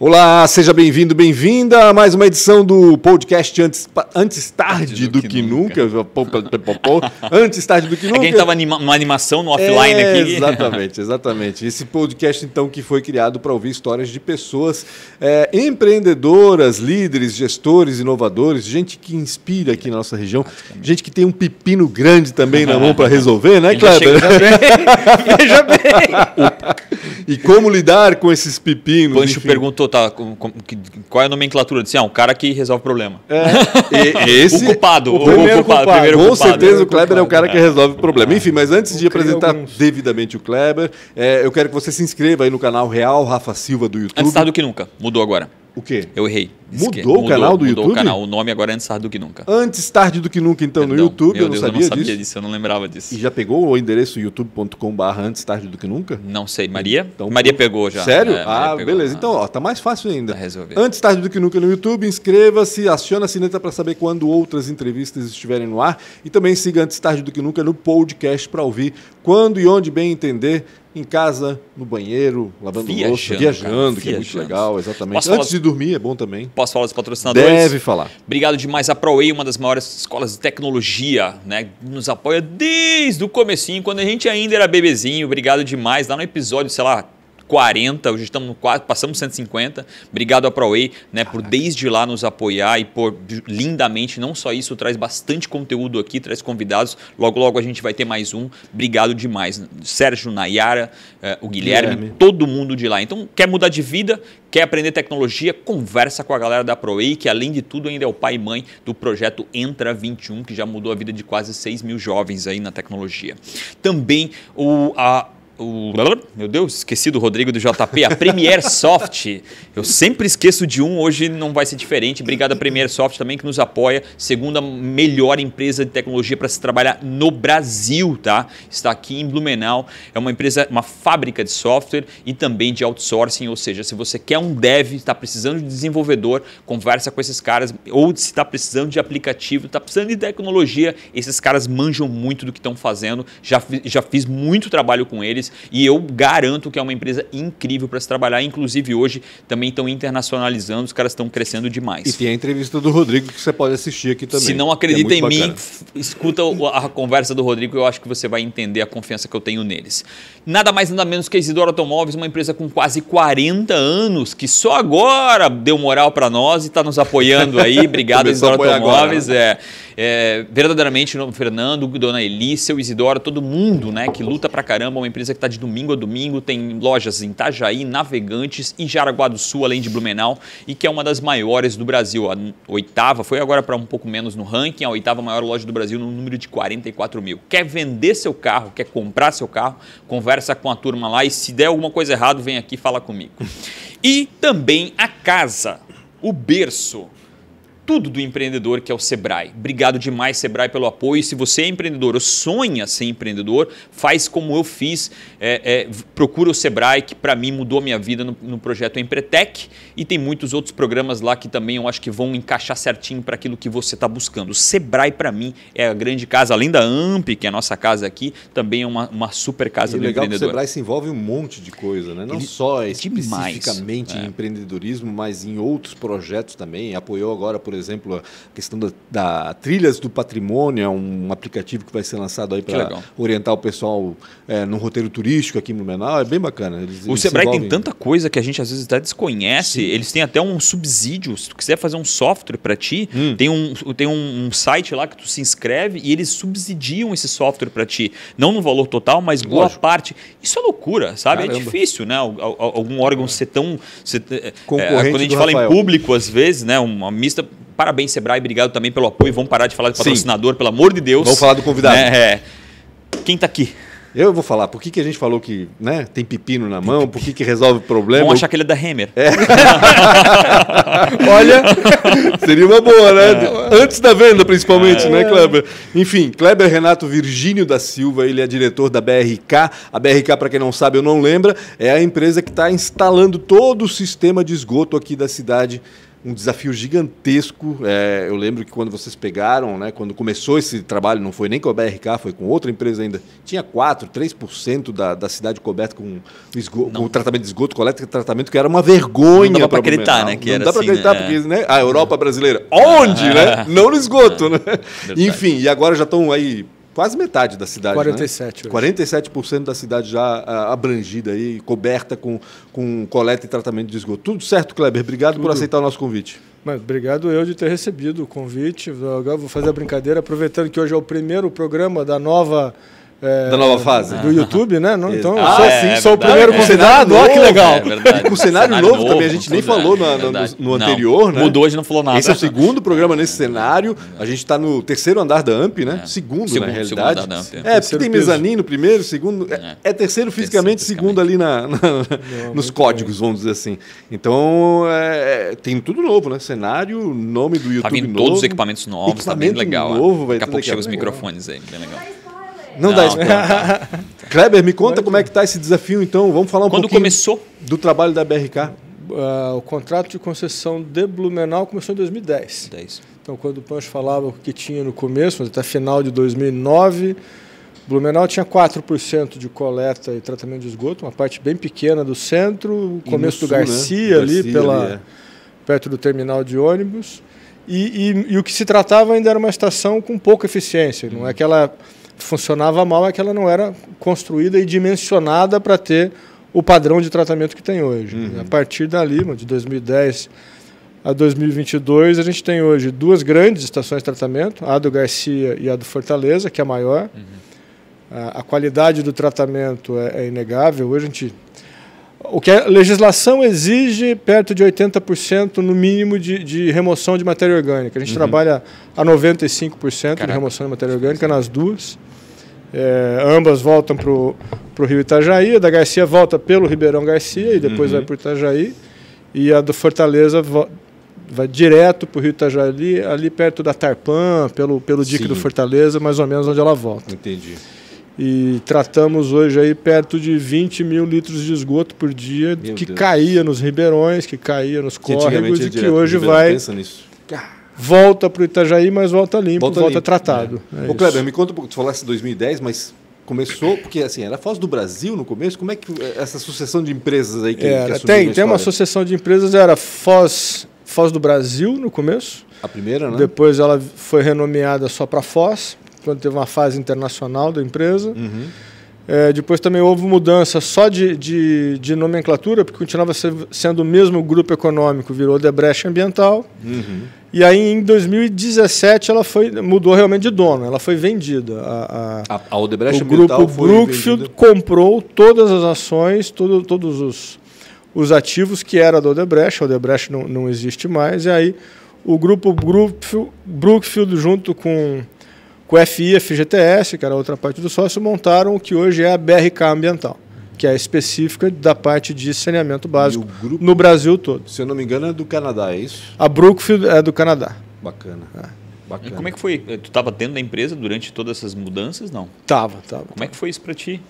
Olá, seja bem-vindo, bem-vinda a mais uma edição do podcast Antes Tarde do que Nunca. Antes Tarde do que Nunca. É que a gente estava numa animação no offline aqui. Exatamente. Esse podcast, então, que foi criado para ouvir histórias de pessoas empreendedoras, líderes, gestores, inovadores, gente que inspira aqui na nossa região, gente que tem um pepino grande também na mão para resolver, né, Kleber? Veja bem. E como lidar com esses pepinos? Pancho perguntou, qual é a nomenclatura? Disse, um cara que resolve problema. Esse, o culpado. O primeiro culpado. Com certeza o o Kleber é o cara que resolve o problema. Enfim, mas antes de apresentar devidamente o Kleber, eu quero que você se inscreva aí no canal Real Rafa Silva do YouTube. Antes tarde do que nunca. Mudou agora. O quê? Eu errei. Mudou o canal do YouTube? Mudou o canal. O nome agora é Antes Tarde do que Nunca. Antes Tarde do que Nunca, então, no YouTube. Meu Deus, eu não sabia disso. Eu não lembrava disso. E já pegou o endereço youtube.com/Antes Tarde do que Nunca? Não sei. Maria? Então, Maria pegou já. Sério? Maria pegou. Beleza. Então, tá mais fácil ainda. Resolver. Antes Tarde do que Nunca no YouTube. Inscreva-se, aciona a sineta para saber quando outras entrevistas estiverem no ar. E também siga Antes Tarde do que Nunca no podcast para ouvir quando e onde bem entender. Em casa, no banheiro, lavando louça, viajando, que é muito legal, exatamente. Antes de dormir é bom também. Posso falar dos patrocinadores? Deve falar. Obrigado demais a ProWay, uma das maiores escolas de tecnologia, né? Nos apoia desde o comecinho, quando a gente ainda era bebezinho. Obrigado demais. Lá no episódio, sei lá, 40, hoje estamos no 4, passamos 150. Obrigado a ProWay, né, por desde lá nos apoiar e por lindamente, não só isso, traz bastante conteúdo aqui, traz convidados. Logo, logo a gente vai ter mais um. Obrigado demais. Sérgio, Nayara, o Guilherme, todo mundo de lá. Então, quer mudar de vida, quer aprender tecnologia, conversa com a galera da ProWay, que além de tudo ainda é o pai e mãe do projeto Entra 21, que já mudou a vida de quase 6 mil jovens aí na tecnologia. Também meu Deus, esqueci do Rodrigo do JP, a Premier Soft. Eu sempre esqueço de um, hoje não vai ser diferente. Obrigado a Premier Soft também que nos apoia. Segunda melhor empresa de tecnologia para se trabalhar no Brasil, tá? Está aqui em Blumenau. É uma empresa, uma fábrica de software e também de outsourcing. Ou seja, se você quer um dev, está precisando de desenvolvedor, conversa com esses caras. Ou se está precisando de aplicativo, está precisando de tecnologia, esses caras manjam muito do que estão fazendo. Já fiz muito trabalho com eles. E eu garanto que é uma empresa incrível para se trabalhar. Inclusive, hoje também estão internacionalizando, os caras estão crescendo demais. E tem a entrevista do Rodrigo que você pode assistir aqui também. Se não acredita em mim, escuta a conversa do Rodrigo, eu acho que você vai entender a confiança que eu tenho neles. Nada mais, nada menos que a Isidoro Automóveis, uma empresa com quase 40 anos, que só agora deu moral para nós e está nos apoiando aí. Obrigado, Isidoro Automóveis. Verdadeiramente, o Fernando, Dona Eli, seu Isidoro, todo mundo, né, que luta pra caramba, uma empresa que está de domingo a domingo, tem lojas em Itajaí, Navegantes e Jaraguá do Sul, além de Blumenau, e que é uma das maiores do Brasil. A oitava, foi agora para um pouco menos no ranking, a oitava maior loja do Brasil no número de 44 mil. Quer vender seu carro, quer comprar seu carro, conversa com a turma lá e se der alguma coisa errada, vem aqui e fala comigo. E também a casa, o berço, tudo do empreendedor, que é o Sebrae. Obrigado demais, Sebrae, pelo apoio. Se você é empreendedor ou sonha ser empreendedor, faz como eu fiz. Procura o Sebrae, que para mim mudou a minha vida no projeto Empretec. E tem muitos outros programas lá que também eu acho que vão encaixar certinho para aquilo que você está buscando. O Sebrae, para mim, é a grande casa. Além da AMP, que é a nossa casa aqui, também é uma super casa do empreendedor. O Sebrae se envolve em um monte de coisa, né? Não só especificamente em empreendedorismo, mas em outros projetos também. Apoiou agora, por exemplo, a questão da Trilhas do Patrimônio, é um aplicativo que vai ser lançado aí para orientar o pessoal no roteiro turístico aqui em Blumenau. É bem bacana. O Sebrae tem tanta coisa que a gente às vezes até desconhece. Sim. Eles têm até um subsídio. Se tu quiser fazer um software para ti, tem um site lá que tu se inscreve e eles subsidiam esse software para ti. Não no valor total, mas boa parte. Isso é loucura, sabe? Caramba. É difícil, né? Algum órgão ser tão... quando a gente fala em público, às vezes, né? Uma mista... Parabéns, Sebrae, obrigado também pelo apoio. Vamos parar de falar de patrocinador, pelo amor de Deus. Vamos falar do convidado. Quem está aqui? Eu vou falar. Por que a gente falou que, né, tem pepino na mão? Por que resolve o problema? Vamos achar que ele é da Hammer. Olha, seria uma boa, né? Antes da venda, principalmente, né, Kleber? Enfim, Kleber Renato Virgínio da Silva, ele é diretor da BRK. A BRK, para quem não sabe ou não lembra, é a empresa que está instalando todo o sistema de esgoto aqui da cidade um desafio gigantesco. Eu lembro que quando vocês pegaram, né, quando começou esse trabalho, não foi nem com a BRK, foi com outra empresa ainda, tinha 3% da cidade coberta com o tratamento de esgoto, coleta e tratamento, que era uma vergonha. Não dá para acreditar, né? Não dá para acreditar, porque né, a Europa brasileira, onde, né? Não no esgoto, né? Enfim, e agora já estão aí quase metade da cidade. 47%. Né? 47% da cidade já abrangida aí, coberta com coleta e tratamento de esgoto. Tudo certo, Kleber? Obrigado por aceitar o nosso convite. Mas obrigado eu de ter recebido o convite. Agora vou fazer a brincadeira, aproveitando que hoje é o primeiro programa da nova fase. Do YouTube, né? Não, então, sou o primeiro convidado. Olha que legal. E com cenário novo também, a gente nem falou no anterior, né? Mudou, a gente não falou nada. Esse é o segundo programa nesse cenário. A gente está no terceiro andar da AMP, né? Segundo, na realidade. Porque tem mezanino, primeiro, segundo. É terceiro fisicamente, segundo ali nos códigos, vamos dizer assim. Então, tem tudo novo, né? Cenário, nome do YouTube novo. Tá vindo todos os equipamentos novos, tá bem legal. Daqui a pouco chega os microfones aí, bem legal. Não dá spoiler. Kleber, me conta como é que está esse desafio, então. Vamos falar um pouquinho começou? Do trabalho da BRK. O contrato de concessão de Blumenau começou em 2010. Então, quando o Pancho falava o que tinha no começo, até final de 2009, Blumenau tinha 4% de coleta e tratamento de esgoto, uma parte bem pequena do centro, o começo do Garcia, né? ali, perto do terminal de ônibus. E o que se tratava ainda era uma estação com pouca eficiência. Não é que ela funcionava mal, é que ela não era construída e dimensionada para ter o padrão de tratamento que tem hoje. A partir dali, de 2010 a 2022, a gente tem hoje 2 grandes estações de tratamento, a do Garcia e a do Fortaleza, que é a maior. A qualidade do tratamento é inegável. Hoje o que a legislação exige, perto de 80% no mínimo de remoção de matéria orgânica. A gente trabalha a 95% de remoção de matéria orgânica nas duas. Ambas voltam para o rio Itajaí, a da Garcia volta pelo Ribeirão Garcia e depois vai para o Itajaí, e a do Fortaleza vai direto para o rio Itajaí, ali perto da Tarpã, pelo dique do Fortaleza, mais ou menos onde ela volta. Entendi. E tratamos hoje aí perto de 20 mil litros de esgoto por dia, caía nos ribeirões, que caía nos córregos, e que hoje vai... Volta para o Itajaí, mas volta limpo, volta tratado. Ô Kleber, me conta um pouco, tu falaste 2010, mas começou, porque assim, era Foz do Brasil no começo, como é que essa sucessão de empresas aí que assumiu tem uma sucessão de empresas, era Foz do Brasil no começo. A primeira, né? Depois ela foi renomeada só para Foz, quando teve uma fase internacional da empresa. Depois também houve mudança só de nomenclatura, porque continuava sendo o mesmo grupo econômico, virou Odebrecht Ambiental. E aí, em 2017, ela mudou realmente de dono, ela foi vendida. A Odebrecht o grupo Brookfield comprou todas as ações, todos os ativos que era da Odebrecht. A Odebrecht não existe mais. E aí, o grupo Brookfield, junto com o FGTS, que era outra parte do sócio, montaram o que hoje é a BRK Ambiental, que é específica da parte de saneamento básico no Brasil todo. Se eu não me engano, é do Canadá, é isso? A Brookfield é do Canadá. Bacana. E como é que foi? Tu estava dentro da empresa durante todas essas mudanças, não? Tava. Como é que foi isso para ti?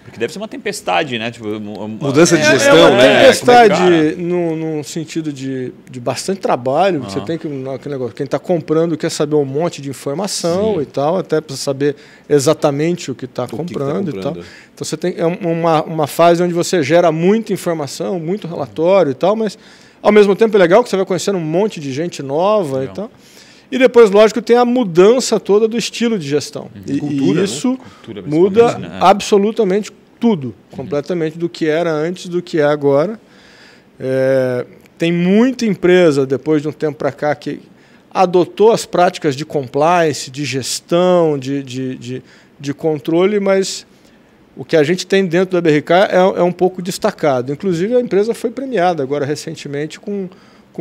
Porque deve ser uma tempestade, né? Tipo, mudança de gestão, né? É uma tempestade num sentido de bastante trabalho. Você tem aquele negócio. Quem está comprando quer saber um monte de informação e tal, até para saber exatamente o que está comprando e tal. Então você tem uma fase onde você gera muita informação, muito relatório e tal, mas ao mesmo tempo é legal que você vai conhecendo um monte de gente nova e tal. E depois, lógico, tem a mudança toda do estilo de gestão. E isso muda absolutamente tudo, completamente do que era antes do que é agora. Tem muita empresa, depois de um tempo para cá, que adotou as práticas de compliance, de gestão, de controle, mas o que a gente tem dentro da BRK é um pouco destacado. Inclusive, a empresa foi premiada agora recentemente com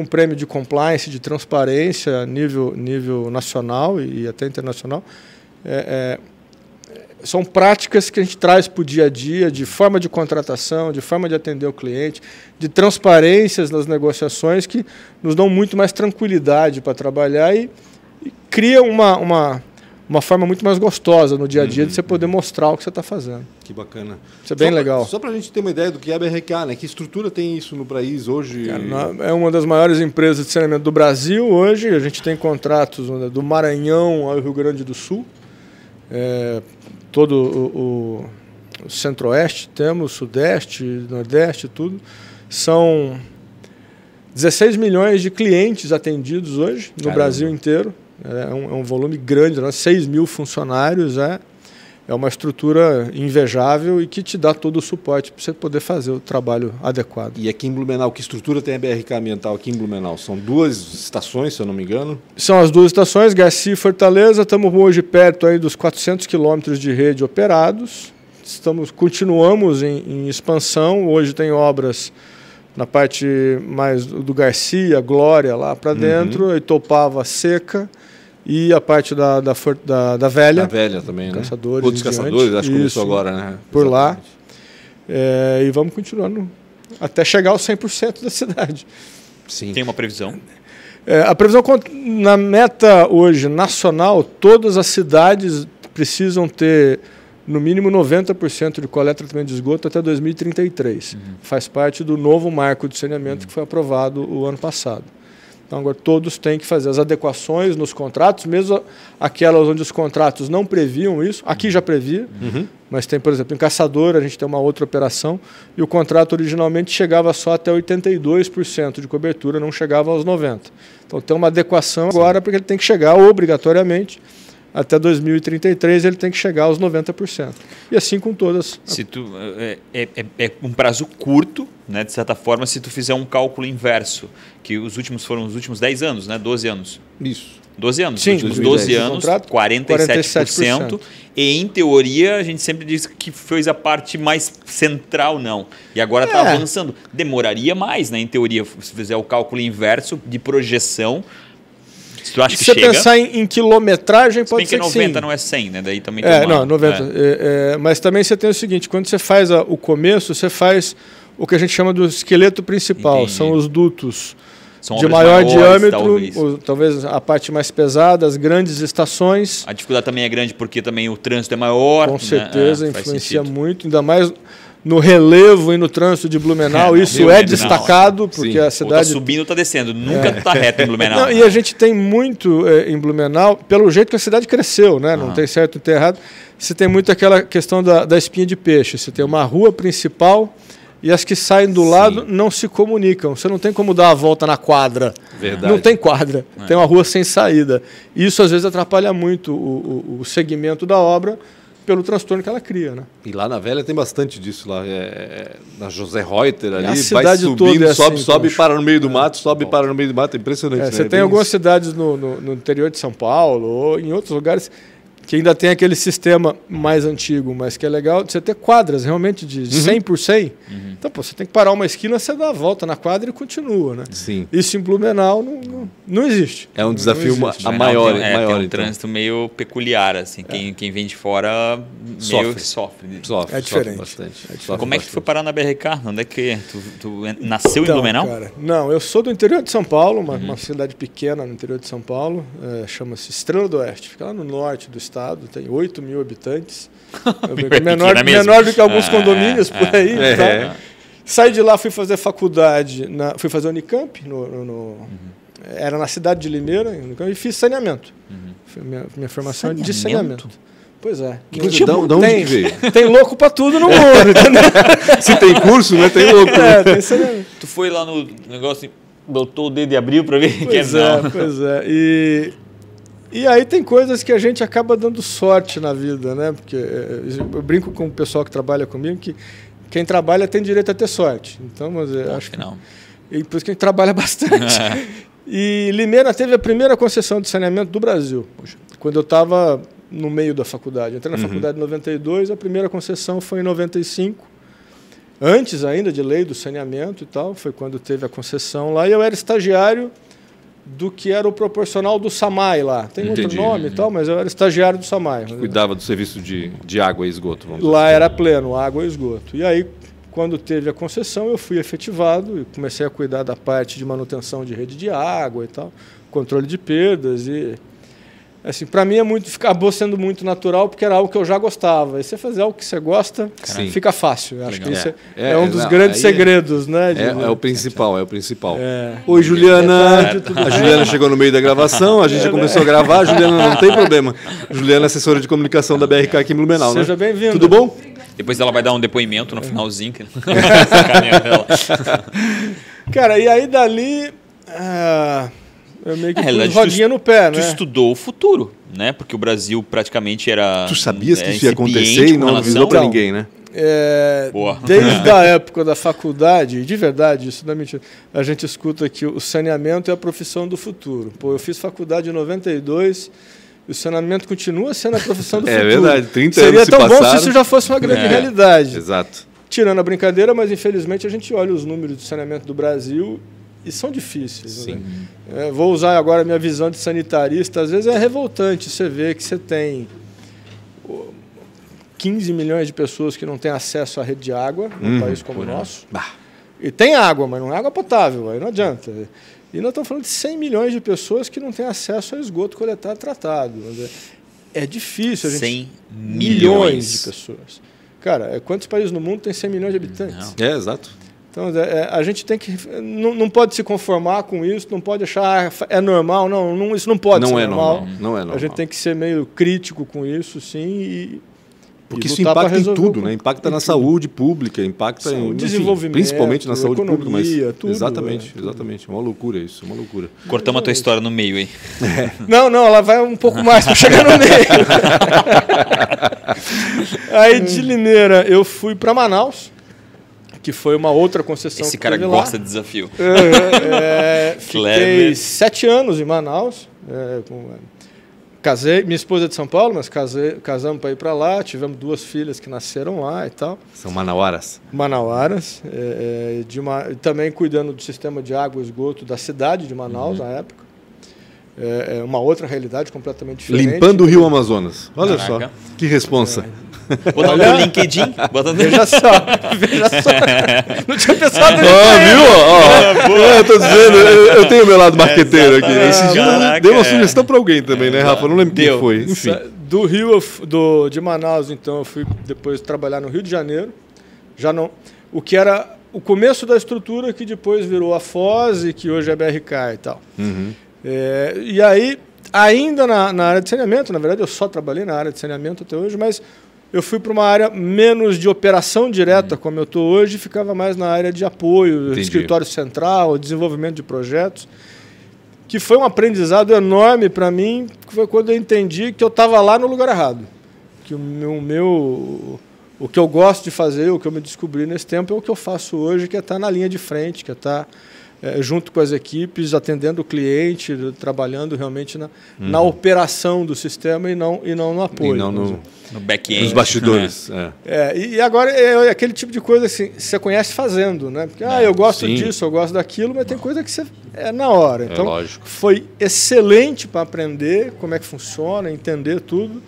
prêmio de compliance, de transparência a nível nacional e até internacional. São práticas que a gente traz para o dia a dia, de forma de contratação, de forma de atender o cliente, de transparências nas negociações que nos dão muito mais tranquilidade para trabalhar e cria uma uma forma muito mais gostosa no dia a dia de você poder mostrar o que você está fazendo. Que bacana. Isso é bem legal. Só para a gente ter uma ideia do que é a BRK, né? Que estrutura tem isso no país hoje? Cara, é uma das maiores empresas de saneamento do Brasil hoje. A gente tem contratos do Maranhão ao Rio Grande do Sul. Todo o Centro-Oeste temos, Sudeste, Nordeste, tudo. São 16 milhões de clientes atendidos hoje no Brasil inteiro. É um volume grande, 6 mil funcionários. É uma estrutura invejável e que te dá todo o suporte para você poder fazer o trabalho adequado. E aqui em Blumenau, que estrutura tem a BRK Ambiental aqui em Blumenau? São 2 estações, se eu não me engano? São as 2 estações, Garcia e Fortaleza. Estamos hoje perto aí dos 400 quilômetros de rede operados. Continuamos em expansão. Hoje tem obras na parte mais do Garcia, Glória, lá para dentro, Itopava, Seca, e a parte da Velha. A Velha também, né? Caçadores. Outros Caçadores, acho que começou agora, né? Por lá. E vamos continuando até chegar aos 100% da cidade. Sim. Tem uma previsão? A previsão, na meta hoje nacional, todas as cidades precisam ter no mínimo 90% de coleta e tratamento de esgoto até 2033. Faz parte do novo marco de saneamento que foi aprovado o ano passado. Então, agora todos têm que fazer as adequações nos contratos, mesmo aquelas onde os contratos não previam isso. Aqui já previa, mas tem, por exemplo, em Caçador, a gente tem uma outra operação, e o contrato originalmente chegava só até 82% de cobertura, não chegava aos 90%. Então, tem uma adequação agora, porque ele tem que chegar obrigatoriamente até 2033, ele tem que chegar aos 90%. E assim com todas. Se tu, é um prazo curto, né, de certa forma, se tu fizer um cálculo inverso, que foram os últimos 10 anos, né, 12 anos. Isso. 12 anos. Sim, os últimos 12 anos, 47%. E, em teoria, a gente sempre diz que fez a parte mais central, não. E agora está avançando. Demoraria mais, né, em teoria, se fizer o cálculo inverso de projeção. Se tu acha que se você chega, pensar em quilometragem, pode ser que 90 não é 100, né? Daí também tem não, 90. Mas também você tem o seguinte, quando você faz o começo, você faz o que a gente chama do esqueleto principal. Entendi. São os dutos de maior diâmetro, talvez a parte mais pesada, as grandes estações. A dificuldade também é grande porque também o trânsito é maior. Com certeza, influencia muito, ainda mais no relevo e no trânsito de Blumenau, isso é destacado, porque a cidade... Ou está subindo ou está descendo, nunca está reto em Blumenau. Não, e a gente tem muito em Blumenau, pelo jeito que a cidade cresceu, né? Não tem certo e tem errado. Você tem muito aquela questão da espinha de peixe. Você tem uma rua principal e as que saem do lado não se comunicam. Você não tem como dar a volta na quadra. Verdade. Não tem quadra. Tem uma rua sem saída. Isso, às vezes, atrapalha muito o segmento da obra, pelo transtorno que ela cria, né? E lá na Velha tem bastante disso lá, na José Reuter ali, vai subindo, sobe e para no meio do mato, sobe e para no meio do mato, é impressionante. Você tem algumas cidades no interior de São Paulo ou em outros lugares que ainda tem aquele sistema mais antigo, mas que é legal de você ter quadras realmente de 100 por 100. Então, você tem que parar uma esquina, você dá a volta na quadra e continua, né? Sim. Isso em Blumenau não existe. É um desafio maior. Tem um trânsito meio peculiar, assim. Quem vem de fora meio sofre. É diferente. Bastante. Como é que tu foi parar na BRK? Onde é que tu nasceu em Blumenau? Cara, não, eu sou do interior de São Paulo, uma cidade pequena no interior de São Paulo, chama-se Estrela do Oeste, fica lá no norte do estado, tem 8 mil habitantes, menor do que alguns condomínios por aí. Saí de lá, fui fazer faculdade, fui fazer Unicamp, era na cidade de Limeira, e fiz saneamento. Minha formação é de saneamento. Pois é. Tem louco pra tudo no mundo, entendeu? Se tem curso, né? Tem louco. Tem saneamento. Tu foi lá no negócio, botou o dedo e abriu pra ver? Pois é. E aí tem coisas que a gente acaba dando sorte na vida, né? Porque eu brinco com o pessoal que trabalha comigo que quem trabalha tem direito a ter sorte. Então, mas eu acho que não. E por isso que a gente trabalha bastante. E Limeira teve a primeira concessão de saneamento do Brasil. Quando eu estava no meio da faculdade. Entrei na faculdade em 92, a primeira concessão foi em 95. Antes ainda de lei do saneamento e tal, foi quando teve a concessão lá. E eu era estagiário do que era o proporcional do SAMAI lá. Tem outro nome e tal, mas eu era estagiário do SAMAI. Cuidava do serviço de água e esgoto. Lá era pleno, água e esgoto. E aí, quando teve a concessão, eu fui efetivado e comecei a cuidar da parte de manutenção de rede de água e tal, controle de perdas. Assim, para mim acabou sendo muito natural, porque era algo que eu já gostava. E você fazer algo que você gosta, fica fácil. Eu acho que isso é um dos grandes segredos, né? É o principal, é o principal. Oi, Juliana. A Juliana chegou no meio da gravação, a gente já começou a gravar. A Juliana não tem problema. Juliana é assessora de comunicação da BRK aqui em Blumenau, Seja bem-vinda. Tudo bom? Depois ela vai dar um depoimento no finalzinho. Cara, e aí dali... eu meio que pus rodinha no pé, né? Tu estudou o futuro, né? Porque o Brasil praticamente era... Tu sabias que isso ia acontecer e não avisou para ninguém, né? Desde a época da faculdade, de verdade, isso não é mentira, a gente escuta que o saneamento é a profissão do futuro. Pô, eu fiz faculdade em 92... O saneamento continua sendo a profissão do futuro. É verdade, 30 Seria anos se tão passaram. bom se isso já fosse uma grande realidade. Exato. Tirando a brincadeira, mas infelizmente a gente olha os números de saneamento do Brasil e são difíceis. Sim. Né? Vou usar agora a minha visão de sanitarista. Às vezes é revoltante você ver que você tem 15 milhões de pessoas que não têm acesso à rede de água num país como o nosso. E tem água, mas não é água potável, aí não adianta. E nós estamos falando de 100 milhões de pessoas que não têm acesso a esgoto coletado e tratado. É difícil. 100 milhões de pessoas. Cara, quantos países no mundo tem 100 milhões de habitantes? Exato. Então, a gente tem que... Não pode se conformar com isso, não pode achar é normal. Não, isso não pode ser normal. Não é normal. A gente tem que ser meio crítico com isso, sim, porque isso impacta em tudo, né? Impacta na saúde pública, impacta em desenvolvimento, principalmente na saúde pública, mas tudo, exatamente. Uma loucura isso, uma loucura. Cortamos a tua história no meio, hein? Não, ela vai um pouco mais para chegar no meio. Aí de Limeira eu fui para Manaus, que foi uma outra concessão. Esse cara gosta de desafio. Fiquei 7 anos em Manaus. Casei, minha esposa é de São Paulo, mas casamos para ir para lá, tivemos 2 filhas que nasceram lá e tal. São manauaras? Manauaras, também cuidando do sistema de água e esgoto da cidade de Manaus na época. É uma outra realidade completamente diferente. Limpando o Rio Amazonas. Olha só, que responsa. Botando no LinkedIn. Veja só. Não tinha pensado nisso. Viu? Eu tô dizendo, eu tenho o meu lado marqueteiro aqui. Esse dia eu dei uma sugestão para alguém também, né, Rafa? Não lembro quem foi. Enfim. Do Rio, de Manaus, então, eu fui depois trabalhar no Rio de Janeiro. O que era o começo da estrutura que depois virou a Foz e que hoje é a BRK e tal. E aí, ainda na área de saneamento, na verdade eu só trabalhei na área de saneamento até hoje, mas eu fui para uma área menos de operação direta, como eu estou hoje, e ficava mais na área de apoio, escritório central, desenvolvimento de projetos, que foi um aprendizado enorme para mim, que foi quando eu entendi que eu estava lá no lugar errado. Que o que eu gosto de fazer, o que eu me descobri nesse tempo, é o que eu faço hoje, que é estar na linha de frente, que é estar junto com as equipes, atendendo o cliente, trabalhando realmente na operação do sistema e não no apoio. E não no back-end. Nos bastidores. E agora é aquele tipo de coisa assim, você conhece fazendo, né? Porque eu gosto disso, eu gosto daquilo, mas tem coisa que você na hora. Então, lógico. Foi excelente para aprender como é que funciona, entender tudo.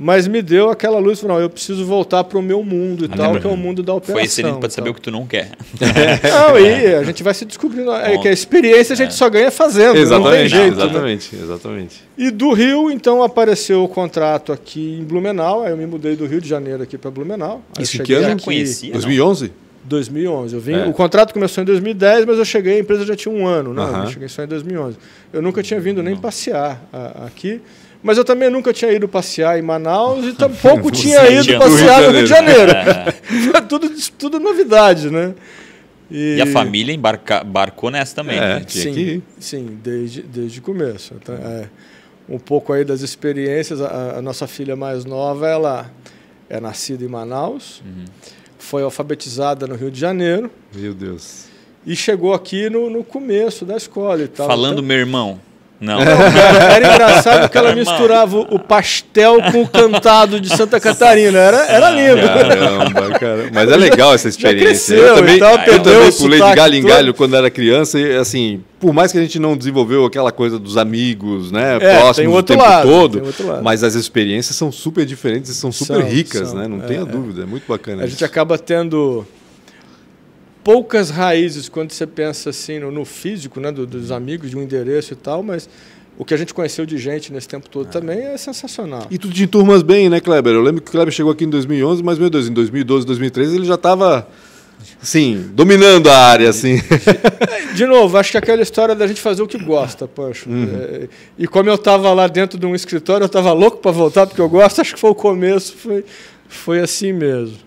Mas me deu aquela luz, eu preciso voltar para o meu mundo e tal, que é o mundo da operação. Foi excelente para saber o que tu não quer. Não, e a gente vai se descobrindo. Que a experiência a gente só ganha fazendo. Exatamente, não tem jeito, exatamente. E do Rio, então, apareceu o contrato aqui em Blumenau. Aí eu me mudei do Rio de Janeiro aqui para Blumenau. Isso que ano? 2011? 2011. O contrato começou em 2010, mas eu cheguei, a empresa já tinha 1 ano. Eu cheguei só em 2011. Eu nunca tinha vindo nem passear aqui. Mas eu também nunca tinha ido passear em Manaus e tampouco tinha ido passear no Rio de Janeiro. Tudo novidade, né? E a família embarcou nessa também. Né? Sim, desde o começo. Então, um pouco aí das experiências. A nossa filha mais nova, ela é nascida em Manaus, foi alfabetizada no Rio de Janeiro. Meu Deus. E chegou aqui no começo da escola e tal. Falando então, meu irmão. Não. Cara, era engraçado que ela misturava o pastel com o cantado de Santa Catarina. Era lindo. Caramba, cara. Mas é legal essa experiência. Cresceu, eu também pulei de galho em galho todo. quando era criança. E, assim, por mais que a gente não desenvolveu aquela coisa dos amigos, né, próximos o tempo todo, mas as experiências são super diferentes e são super ricas, né? Não tenha dúvida. É muito bacana. A gente acaba tendo poucas raízes quando você pensa assim no físico, né, dos amigos, de um endereço e tal, mas o que a gente conheceu de gente nesse tempo todo também é sensacional. E tu te turmas bem, né, Kleber? Eu lembro que o Kleber chegou aqui em 2011, mas, meu Deus, em 2012, 2013 ele já estava, assim, dominando a área, assim. De novo, acho que aquela história da gente fazer o que gosta, Pancho. E como eu estava lá dentro de um escritório, eu estava louco para voltar, porque eu gosto, acho que foi o começo, foi assim mesmo.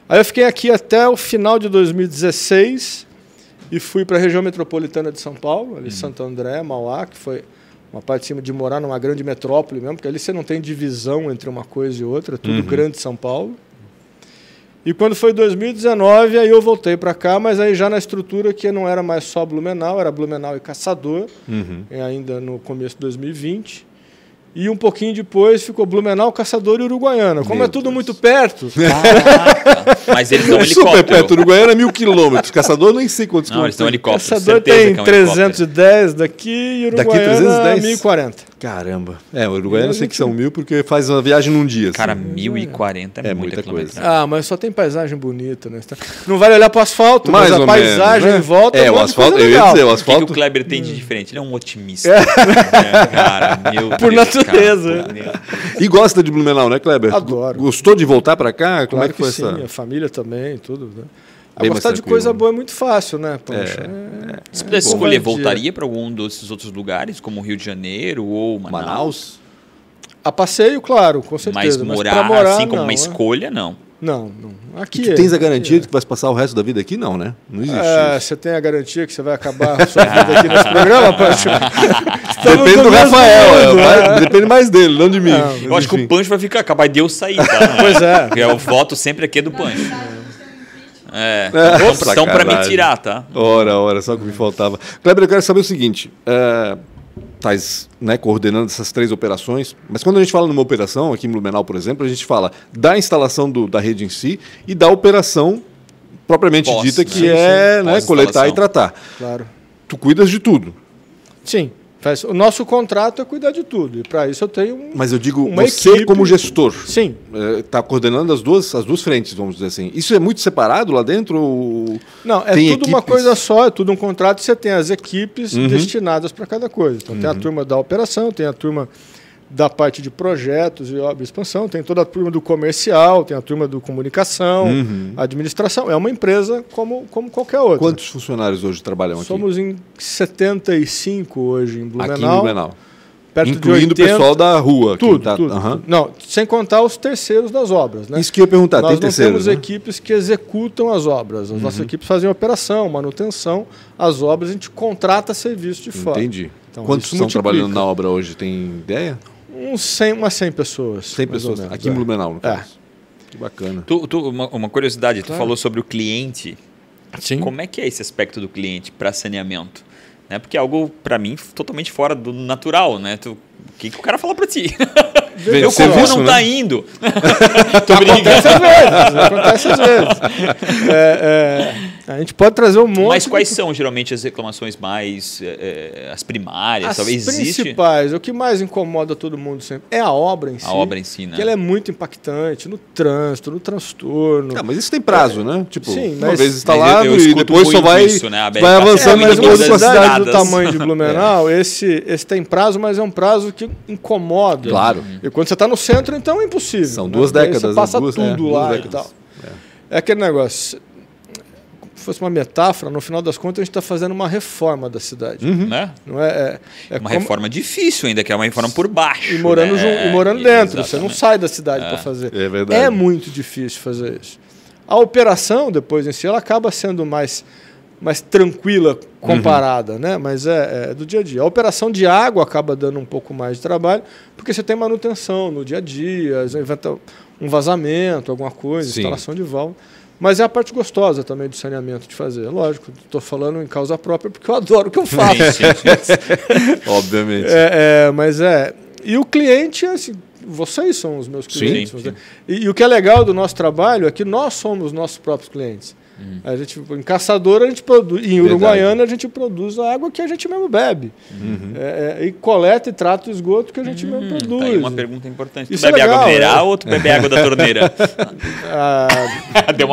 Aí eu fiquei aqui até o final de 2016 e fui para a região metropolitana de São Paulo, ali Santo André, Mauá, que foi uma parte de morar numa grande metrópole mesmo, porque ali você não tem divisão entre uma coisa e outra, é tudo grande São Paulo. E quando foi 2019, aí eu voltei para cá, mas aí já na estrutura que não era mais só Blumenau, era Blumenau e Caçador, ainda no começo de 2020. E um pouquinho depois ficou Blumenau, Caçador e Uruguaiana. Como é tudo muito perto. Mas eles dão helicóptero. Super perto. Uruguaiana é 1.000 quilômetros. Caçador nem sei quantos quilômetros. Eles dão helicóptero. Caçador tem 310 daqui e Uruguaiana 1.040. Caramba. O Uruguaiana eu sei que são 1.000 porque faz uma viagem num dia. Cara, assim. 1.040 é muita coisa. Mas só tem paisagem bonita, né? Não vale olhar para o asfalto, mas a paisagem menos, né? em volta o asfalto, eu ia dizer, o asfalto. O que o Kleber tem de diferente? Ele é um otimista. Cara, meu Deus. Por natureza. E gosta de Blumenau, né, Kleber? Adoro. Gostou de voltar para cá? Como claro é que foi sim, essa? A família também, tudo. Né? Bem gostar de coisa boa é muito fácil, né? Se pudesse escolher, voltaria para algum desses outros lugares, como Rio de Janeiro ou Manaus? A passeio, claro, com certeza. Mas morar assim como uma escolha, não. Não. Aqui tu tens a garantia de que vai passar o resto da vida aqui? Não, né? Não existe isso. Você tem a garantia que você vai acabar a sua vida aqui nesse programa, Pancho? Depende do Rafael, depende mais dele, não de mim. Eu acho que o Pancho vai ficar capaz de eu sair, tá? Pois é. Porque o voto sempre aqui é do Pancho. Opção para me tirar, tá? Ora, só que me faltava. Kleber, eu quero saber o seguinte. Estás coordenando essas 3 operações, mas quando a gente fala numa operação, aqui em Blumenau, por exemplo, a gente fala da instalação da rede em si e da operação propriamente dita, que é coletar e tratar. Claro. Tu cuidas de tudo. Sim. O nosso contrato é cuidar de tudo. E para isso eu tenho Mas eu digo, você equipe, como gestor. Sim. Está coordenando as duas frentes, vamos dizer assim. Isso é muito separado lá dentro? Ou não, é tudo uma coisa só, é tudo um contrato. Você tem as equipes destinadas para cada coisa. Então tem a turma da operação, tem a turma da parte de projetos e obra e expansão, tem toda a turma do comercial, tem a turma do comunicação, administração. É uma empresa como qualquer outra. Quantos funcionários hoje trabalham aqui? Somos em 75 hoje em Blumenau. Aqui em Blumenau. Perto incluindo de 80, o pessoal da rua. Tudo. Não, sem contar os terceiros das obras. Né? Isso que eu ia perguntar, Nós tem terceiros, temos equipes que executam as obras. As nossas equipes fazem operação, manutenção. As obras a gente contrata serviço de fora. Entendi. Então, quantos estão trabalhando na obra hoje? Tem ideia? Umas 100 pessoas. 100 pessoas, aqui em Blumenau, no caso. Que bacana. Uma curiosidade, tu falou sobre o cliente. Sim. Como é que é esse aspecto do cliente para saneamento? Né? Porque é algo, para mim, totalmente fora do natural. Né? O que o cara fala para ti? Meu cocô não está indo. Acontece às vezes. A gente pode trazer um monte. Mas quais são geralmente as reclamações mais as primárias? Talvez principais, o que mais incomoda todo mundo sempre é a obra em si. A obra em si, né? Que ela é muito impactante no trânsito, no transtorno. Mas isso tem prazo, né? Tipo, sim, uma vez instalado e depois só vai, isso, né? vai avançando mas depois com a cidade do tamanho de Blumenau, esse tem prazo, mas é um prazo que incomoda. Claro. E quando você está no centro, então é impossível. São 2 décadas. Você passa tudo lá décadas. E tal. É aquele negócio. Se fosse uma metáfora, no final das contas, a gente está fazendo uma reforma da cidade. Né? Não é uma reforma difícil ainda, que é uma reforma por baixo. E morando, e morando dentro. Exatamente. Você não sai da cidade para fazer. É verdade. É muito difícil fazer isso. A operação, depois em si, ela acaba sendo mais tranquila comparada, né? Mas é do dia a dia. A operação de água acaba dando um pouco mais de trabalho, porque você tem manutenção no dia a dia, inventa um vazamento, alguma coisa, instalação de válvula. Mas é a parte gostosa também do saneamento de fazer. Lógico, estou falando em causa própria porque eu adoro o que eu faço. Sim. Obviamente. E o cliente, assim, vocês são os meus clientes. Sim. E o que é legal do nosso trabalho é que nós somos nossos próprios clientes. A gente, em Caçador, a gente produz, em Uruguaiana, a gente produz a água que a gente mesmo bebe. E coleta e trata o esgoto que a gente mesmo produz. Tá aí uma pergunta importante. Tu bebe água mineral ou tu bebe água da torneira?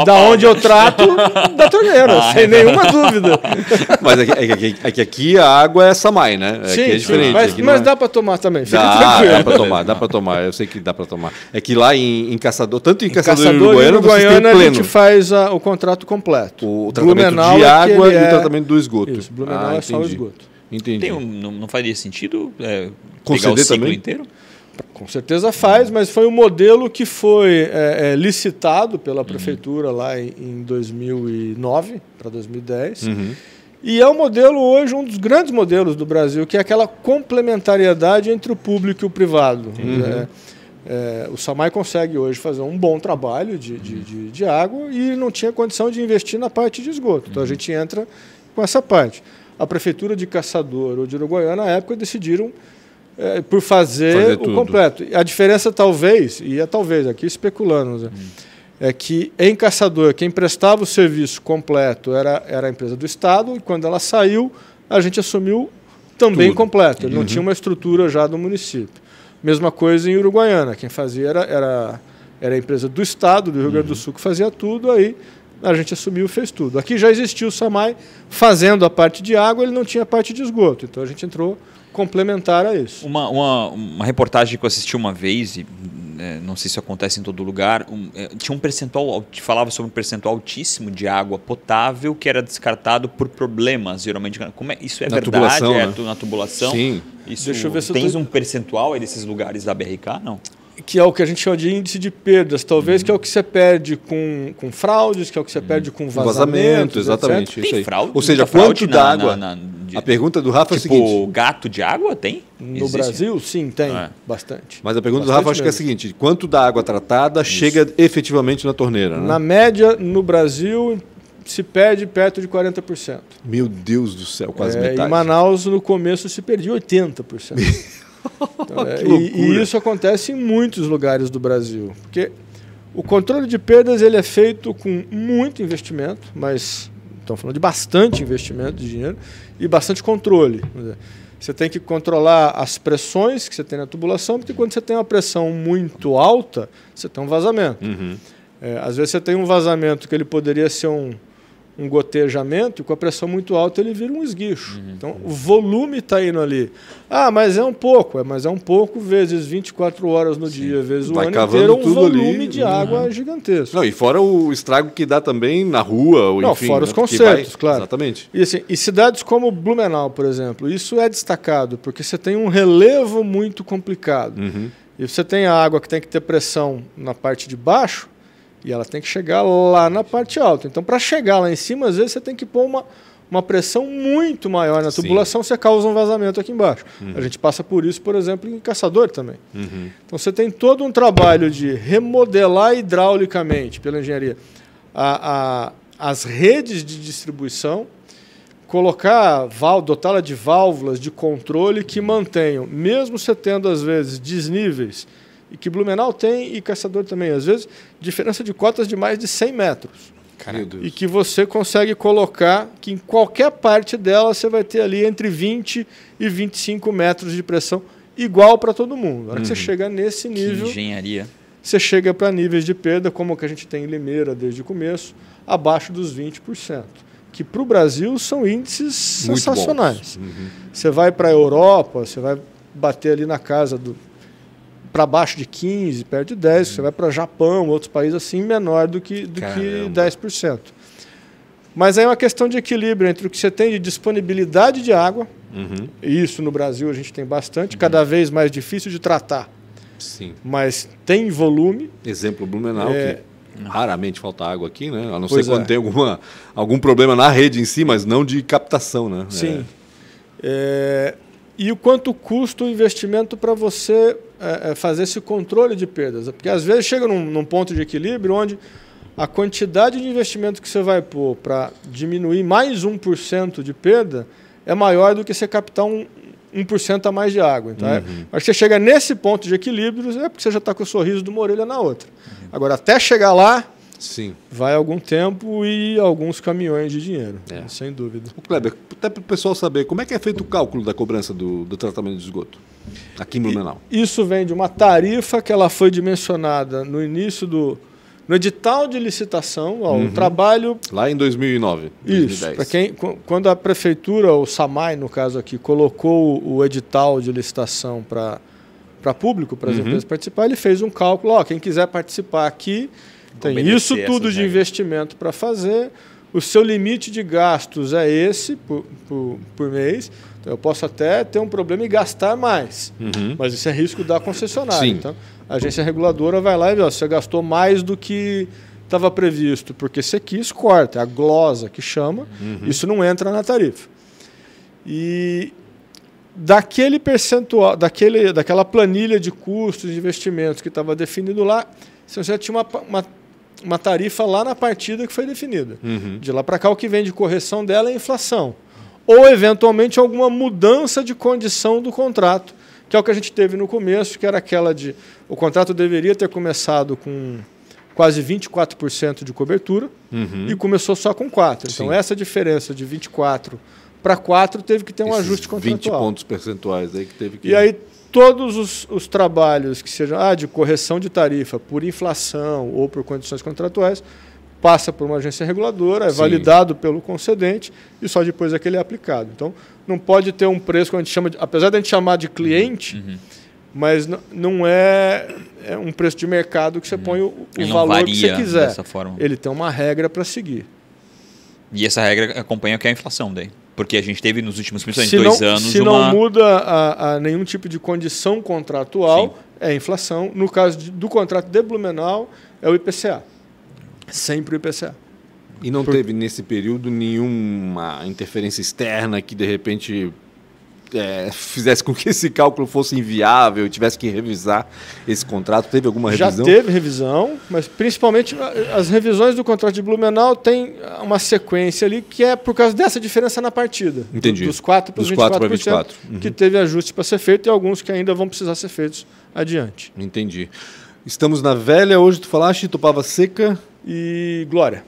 Da onde eu trato, da torneira, sem nenhuma dúvida. Mas é que aqui a água é Samai, né? Sim, é diferente. Mas dá para tomar também. Dá para tomar. Eu sei que dá para tomar. É que lá em Caçador, tanto em Caçador e Uruguaiana, a gente faz o contrato completo. O tratamento de água e o tratamento do esgoto. Isso, Blumenau é só o esgoto. Entendi. Não faria sentido pegar o ciclo também? Inteiro? Com certeza faz, mas foi um modelo que foi licitado pela prefeitura lá em 2009 para 2010. E é um modelo hoje, um dos grandes modelos do Brasil, que é aquela complementariedade entre o público e o privado. O Samai consegue hoje fazer um bom trabalho de água e não tinha condição de investir na parte de esgoto. Então a gente entra com essa parte. A prefeitura de Caçador ou de Uruguaiana, na época, decidiram por fazer o completo. A diferença talvez aqui especulando, é que em Caçador quem prestava o serviço completo era a empresa do Estado, e quando ela saiu a gente assumiu também completo. Ele não tinha uma estrutura já do município. Mesma coisa em Uruguaiana, quem fazia era a empresa do Estado, do Rio Grande do Sul, que fazia tudo, aí a gente assumiu e fez tudo. Aqui já existia o Samai fazendo a parte de água, ele não tinha a parte de esgoto, então a gente entrou complementar a isso. Uma reportagem que eu assisti uma vez, e não sei se acontece em todo lugar, tinha um percentual, falava sobre um percentual altíssimo de água potável que era descartado por problemas, geralmente. Isso é na verdade? Tubulação, né? Na tubulação? Sim. Isso, deixa eu ver se tens um percentual desses lugares da BRK? Não. Que é o que a gente chama de índice de perdas, talvez, que é o que você perde com fraudes, que é o que você perde com vazamento, exatamente. Tem fraude? Ou seja, quanto d'água? A pergunta do Rafa é o seguinte... gato de água tem? No Brasil, sim, tem bastante. Mas a pergunta do Rafa acho que é a seguinte, quanto da água tratada chega efetivamente na torneira? Né? Na média, no Brasil, se perde perto de 40%. Meu Deus do céu, quase metade. Em Manaus, no começo, se perdia 80%. E isso acontece em muitos lugares do Brasil, porque o controle de perdas ele é feito com muito investimento, mas estamos falando de bastante investimento de dinheiro e bastante controle. Você tem que controlar as pressões que você tem na tubulação, porque quando você tem uma pressão muito alta, você tem um vazamento. Às vezes você tem um vazamento que ele poderia ser um gotejamento, e com a pressão muito alta ele vira um esguicho. Então o volume está indo ali. Mas é um pouco. Mas é um pouco vezes 24 horas no dia, vezes o ano inteiro, um volume de água gigantesco. Não, e fora o estrago que dá também na rua. Ou enfim, fora os concertos, claro. Exatamente. E cidades como Blumenau, por exemplo, isso é destacado, porque você tem um relevo muito complicado. E você tem a água que tem que ter pressão na parte de baixo, e ela tem que chegar lá na parte alta. Então, para chegar lá em cima, às vezes você tem que pôr uma pressão muito maior na tubulação, você causa um vazamento aqui embaixo. A gente passa por isso, por exemplo, em Caçador também. Então, você tem todo um trabalho de remodelar hidraulicamente, pela engenharia, as redes de distribuição, dotá-la de válvulas de controle que mantenham, mesmo você tendo, às vezes, desníveis, e que Blumenau tem e Caçador também, às vezes, diferença de cotas de mais de 100 metros. E que você consegue colocar que em qualquer parte dela você vai ter ali entre 20 e 25 metros de pressão, igual para todo mundo. Na hora que você chega nesse nível, que engenharia. Você chega para níveis de perda, como o que a gente tem em Limeira desde o começo, abaixo dos 20%. Que para o Brasil são índices muito sensacionais. Você vai para a Europa, você vai bater ali na casa para baixo de 15%, perto de 10%, você vai para Japão, outros países assim, menor do que 10%. Mas aí é uma questão de equilíbrio entre o que você tem de disponibilidade de água, e isso no Brasil a gente tem bastante, cada vez mais difícil de tratar, mas tem volume. Exemplo, Blumenau, que raramente falta água aqui, né? A não ser quando tem algum problema na rede em si, mas não de captação, né? Sim. E o quanto custa o investimento para você fazer esse controle de perdas? Porque às vezes chega num ponto de equilíbrio onde a quantidade de investimento que você vai pôr para diminuir mais 1% de perda é maior do que você captar 1% a mais de água. Então, acho que você chega nesse ponto de equilíbrio, porque você já está com o sorriso de uma orelha na outra. Agora, até chegar lá, Sim. Vai algum tempo e alguns caminhões de dinheiro, sem dúvida. O Kleber, até para o pessoal saber, como é que é feito o cálculo da cobrança do tratamento de esgoto aqui em Blumenau? Isso vem de uma tarifa que ela foi dimensionada no início no edital de licitação, o trabalho... Lá em 2009, Isso, 2010. Quando a prefeitura, o SAMAI, no caso aqui, colocou o edital de licitação para público, para as empresas participarem, ele fez um cálculo, quem quiser participar aqui, tem isso tudo de investimento para fazer, o seu limite de gastos é esse por mês, então eu posso até ter um problema e gastar mais, mas isso é risco da concessionária. Sim. Então, a agência reguladora vai lá e vê, você gastou mais do que estava previsto, porque você quis, corta, é a glosa que chama, isso não entra na tarifa. E daquele percentual, daquela planilha de custos e investimentos que estava definido lá, você já tinha uma tarifa lá na partida que foi definida. De lá para cá, o que vem de correção dela é a inflação. Ou, eventualmente, alguma mudança de condição do contrato, que é o que a gente teve no começo, que era aquela de... O contrato deveria ter começado com quase 24% de cobertura e começou só com 4%. Então, essa diferença de 24% para 4% teve que ter um ajuste contratual. 20 pontos percentuais aí que teve que... E aí, todos os trabalhos que sejam de correção de tarifa por inflação ou por condições contratuais, passa por uma agência reguladora, é validado pelo concedente e só depois é que ele é aplicado. Então, não pode ter um preço que a gente chama de... Apesar de a gente chamar de cliente, mas não é um preço de mercado que você põe o valor que você quiser. Dessa forma. Ele tem uma regra para seguir. E essa regra acompanha o que é a inflação daí? Porque a gente teve nos últimos 2 anos se não muda a nenhum tipo de condição contratual, é inflação. No caso do contrato de Blumenau, é o IPCA. Sempre o IPCA. E não teve, nesse período, nenhuma interferência externa que, de repente, fizesse com que esse cálculo fosse inviável, tivesse que revisar esse contrato? Teve alguma revisão? Já teve revisão, mas principalmente as revisões do contrato de Blumenau tem uma sequência ali que é por causa dessa diferença na partida. Entendi. Dos 4% para os 24%, que teve ajuste para ser feito e alguns que ainda vão precisar ser feitos adiante. Entendi. Estamos na Velha, hoje tu falaste Itopava Seca... E Glória.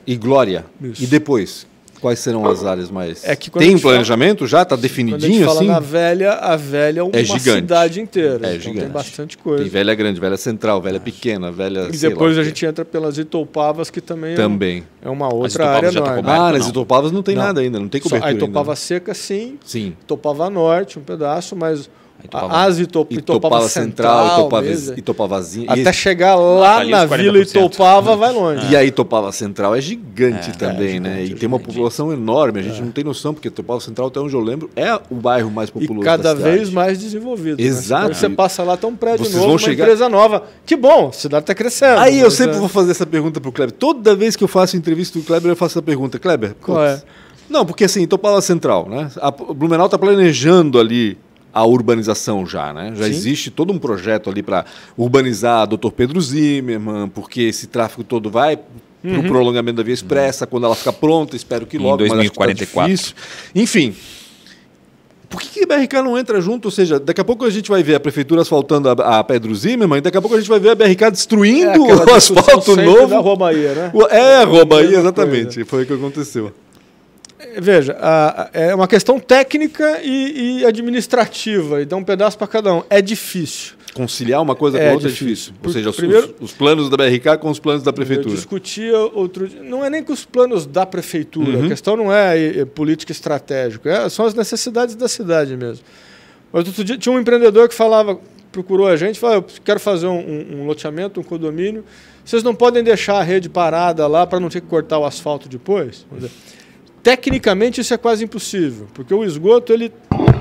Isso. E depois? Quais serão as áreas mais... Tem um planejamento já? Está definidinho assim? Quando a gente fala na Velha é uma cidade inteira. É então gigante. Tem bastante coisa. Tem Velha Grande, Velha Central, Velha Pequena, Velha... E depois a gente entra pelas Itopavas, que também é uma outra área enorme. Nas Itopavas não tem nada ainda, não tem cobertura. A Itopava Seca, sim. Itopava Norte, um pedaço, mas... Itopava Central, Itopavazinha. Até chegar lá na Vila Itopava vai longe. E a Itopava Central é gigante também, né? E tem uma população enorme, a gente não tem noção, porque Itopava Central, até onde eu lembro, é o bairro mais populoso da cidade. E cada vez mais desenvolvido. Exato. Né? Você passa lá, tem um prédio novo, uma empresa nova. Que bom, a cidade está crescendo. Aí eu sempre vou fazer essa pergunta pro Kleber. Toda vez que eu faço entrevista do Kleber, eu faço essa pergunta. Kleber, qual é? Não, porque assim, Itopava Central, né? A Blumenau está planejando ali a urbanização já, né? Já existe todo um projeto ali para urbanizar a Dr. Pedro Zimmermann, porque esse tráfego todo vai para o prolongamento da Via Expressa, quando ela ficar pronta, espero que logo, em 2044. Mas acho que tá difícil. Enfim, por que a BRK não entra junto? Ou seja, daqui a pouco a gente vai ver a prefeitura asfaltando a Pedro Zimmermann, e daqui a pouco a gente vai ver a BRK destruindo o asfalto novo. Da Rua Bahia, né? A Rua Bahia, exatamente. Foi o que aconteceu. Veja, é uma questão técnica e administrativa, e dá um pedaço para cada um. É difícil. Conciliar uma coisa com a outra é difícil. Ou seja, os planos da BRK com os planos da prefeitura. Eu discutia outro dia. Não é nem com os planos da prefeitura, a questão não é política estratégica, são as necessidades da cidade mesmo. Mas outro dia tinha um empreendedor que procurou a gente, falou: eu quero fazer um loteamento, um condomínio, vocês não podem deixar a rede parada lá para não ter que cortar o asfalto depois? Tecnicamente isso é quase impossível, porque o esgoto ele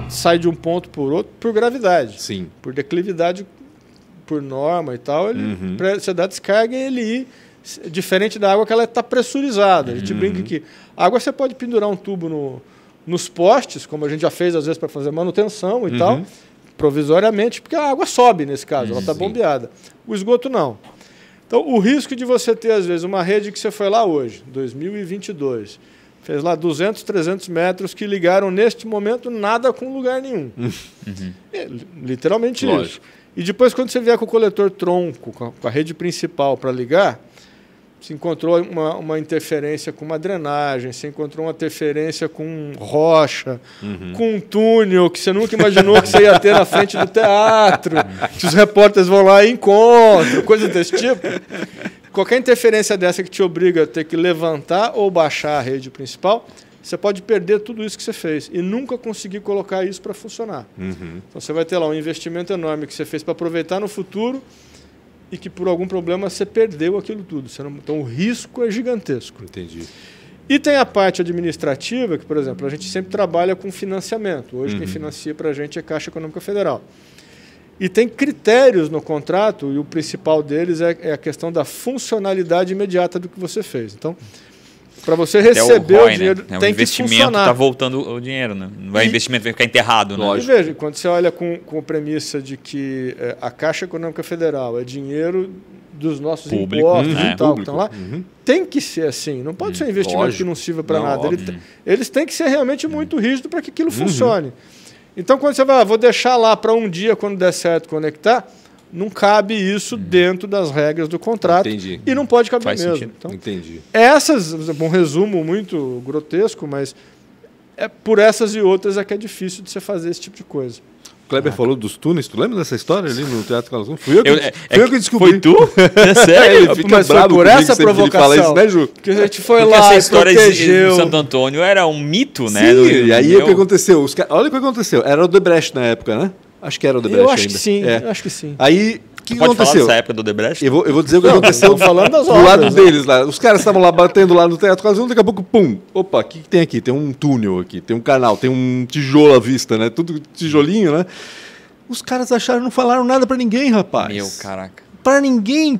sai de um ponto por outro por gravidade. Sim. Por declividade, por norma e tal, você dá descarga e ele ir, diferente da água que ela está pressurizada. A gente brinca que a água você pode pendurar um tubo nos postes, como a gente já fez às vezes para fazer manutenção e tal, provisoriamente, porque a água sobe nesse caso, ela está bombeada. O esgoto não. Então o risco de você ter às vezes uma rede que você foi lá hoje, 2022, fez lá 200, 300 metros que ligaram, neste momento, nada com lugar nenhum. Literalmente isso. E depois, quando você vier com o coletor tronco, com a rede principal para ligar, se encontrou uma interferência com uma drenagem, se encontrou uma interferência com rocha, com um túnel que você nunca imaginou que você ia ter na frente do teatro, que os repórteres vão lá e encontram, coisas desse tipo. Qualquer interferência dessa que te obriga a ter que levantar ou baixar a rede principal, você pode perder tudo isso que você fez e nunca conseguir colocar isso para funcionar. Então você vai ter lá um investimento enorme que você fez para aproveitar no futuro e que por algum problema você perdeu aquilo tudo. Então o risco é gigantesco. Entendi. E tem a parte administrativa, que, por exemplo, a gente sempre trabalha com financiamento. Hoje quem financia para a gente é a Caixa Econômica Federal. E tem critérios no contrato, e o principal deles é a questão da funcionalidade imediata do que você fez. Então, para você receber o dinheiro, né? tem que funcionar. O investimento está voltando o dinheiro, né? Não vai investimento, vai ficar enterrado. Né? E veja, quando você olha com a premissa de que a Caixa Econômica Federal é dinheiro dos nossos impostos e tal, que estão lá, tem que ser assim. Não pode ser um investimento que não sirva para nada. Eles têm que ser realmente muito rígidos para que aquilo funcione. Então, quando você vai, vou deixar lá para um dia, quando der certo, conectar, não cabe isso dentro das regras do contrato. Entendi. E não pode caber Faz mesmo. sentido. Então, Entendi. essas, um resumo muito grotesco, mas por essas e outras é que é difícil de você fazer esse tipo de coisa. O Kleber falou dos túneis, tu lembra dessa história ali no Teatro Carlos Gomes? Fui eu que descobri. Foi tu? É sério? Ele fica Mas bravo por essa comigo sempre que ele fala provocação, isso, né, Ju? que a gente foi Porque lá essa e história de protegeu. Santo Antônio era um mito, né? Sim, e aí o que aconteceu? Olha o que aconteceu. Era o Odebrecht na época, né? Acho que era o Odebrecht Eu acho ainda. que sim, É. acho que sim. Aí, o que Pode aconteceu? falar dessa época do Odebrecht? Eu vou dizer o que aconteceu estamos falando das do obras, lado né? deles lá. Os caras estavam lá batendo lá no Teatro Carlos Gomes, daqui a pouco, pum! Opa, o que tem aqui? Tem um túnel aqui, tem um canal, tem um tijolo à vista, né? Tudo tijolinho, né? Os caras acharam, não falaram nada pra ninguém, rapaz. Meu, caraca. Pra ninguém,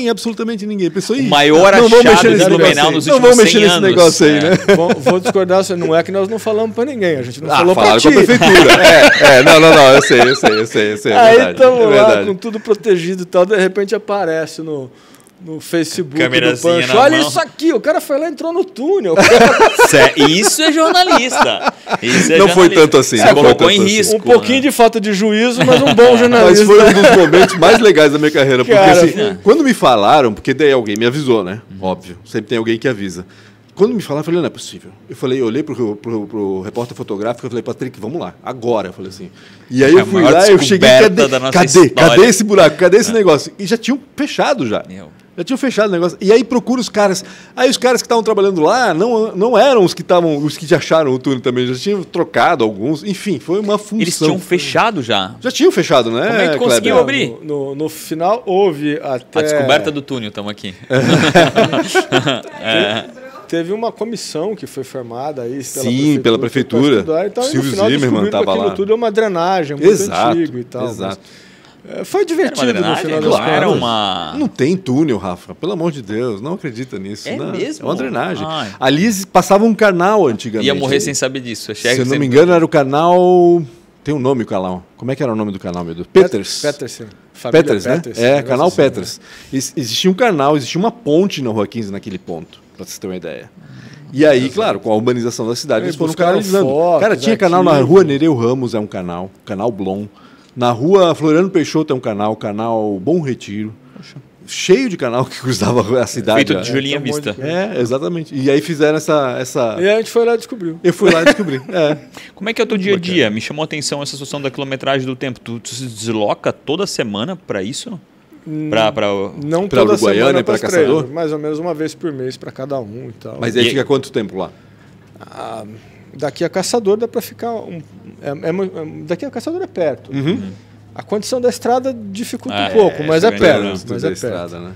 absolutamente ninguém. Pensou, O maior achado de Blumenau nos não últimos vamos mexer 100 nesse anos. negócio aí, né? Vou discordar, não é que nós não falamos para ninguém, a gente não falou para falaram ti. com a prefeitura. Não, eu sei, é Aí verdade. estamos é lá verdade. com tudo protegido e tal, de repente aparece no Facebook do Câmerazinha Pancho. na Olha mão. isso aqui, o cara foi lá e entrou no túnel. Isso é jornalista. Isso é Não foi jornalista. tanto assim, Você não foi colocou tanto em assim. risco. Um pouquinho de falta de juízo, mas um bom Mas jornalista. foi um dos momentos mais legais da minha carreira. Porque Cara, assim, quando me falaram, porque daí alguém me avisou, né? Óbvio, sempre tem alguém que avisa. Quando me falaram, eu falei, não é possível. Eu olhei pro repórter fotográfico e falei, Patrick, vamos lá, agora. Eu falei assim. E aí eu fui lá, eu cheguei, cadê esse buraco? Cadê esse negócio? E já tinham fechado já. Já tinham fechado o negócio. E aí procura os caras. Aí os caras que estavam trabalhando lá não eram os que já acharam o túnel também. Já tinham trocado alguns. Enfim, foi uma função. Eles tinham fechado já. Já tinham fechado, né? Como é que conseguiu abrir? No final houve até... A descoberta do túnel, estamos aqui. Teve uma comissão que foi formada aí pela prefeitura. Então, Silvio Zimmermann estava lá. Tudo é uma drenagem muito antiga e tal. Exato. Foi divertido no final das contas. Não tem túnel, Rafa. Pelo amor de Deus, não acredita nisso. É não. mesmo? É uma drenagem. Ai. Ali passava um canal antigamente. Ia morrer sem saber disso. Se eu não me engano, era o canal... Tem um nome o canal. Como é que era o nome do canal, meu Deus? Peters. Peters, né? Canal assim, Peters. Né? Existia um canal, existia uma ponte na Rua 15 naquele ponto, para você ter uma ideia. E aí, claro, com a urbanização da cidade, eles foram canalizando. Cara, tinha canal na Rua Nereu Ramos, é um canal Blom. Na Rua Floriano Peixoto é um canal Bom Retiro. Poxa. Cheio de canal que cruzava a cidade. Feito de Julinha Vista. Exatamente. E aí fizeram essa... E a gente foi lá e descobriu. Eu fui lá e descobri. Como é que é o teu dia a dia? Me chamou a atenção essa situação da quilometragem do tempo. Tu se desloca toda semana para isso? Não para Uruguaiana e para Caçador? Mais ou menos uma vez por mês para cada um e tal. Mas aí fica quanto tempo lá? Daqui a Caçador dá para ficar... daqui a Caçador é perto. A condição da estrada dificulta um pouco, mas é perto. Estrada, né?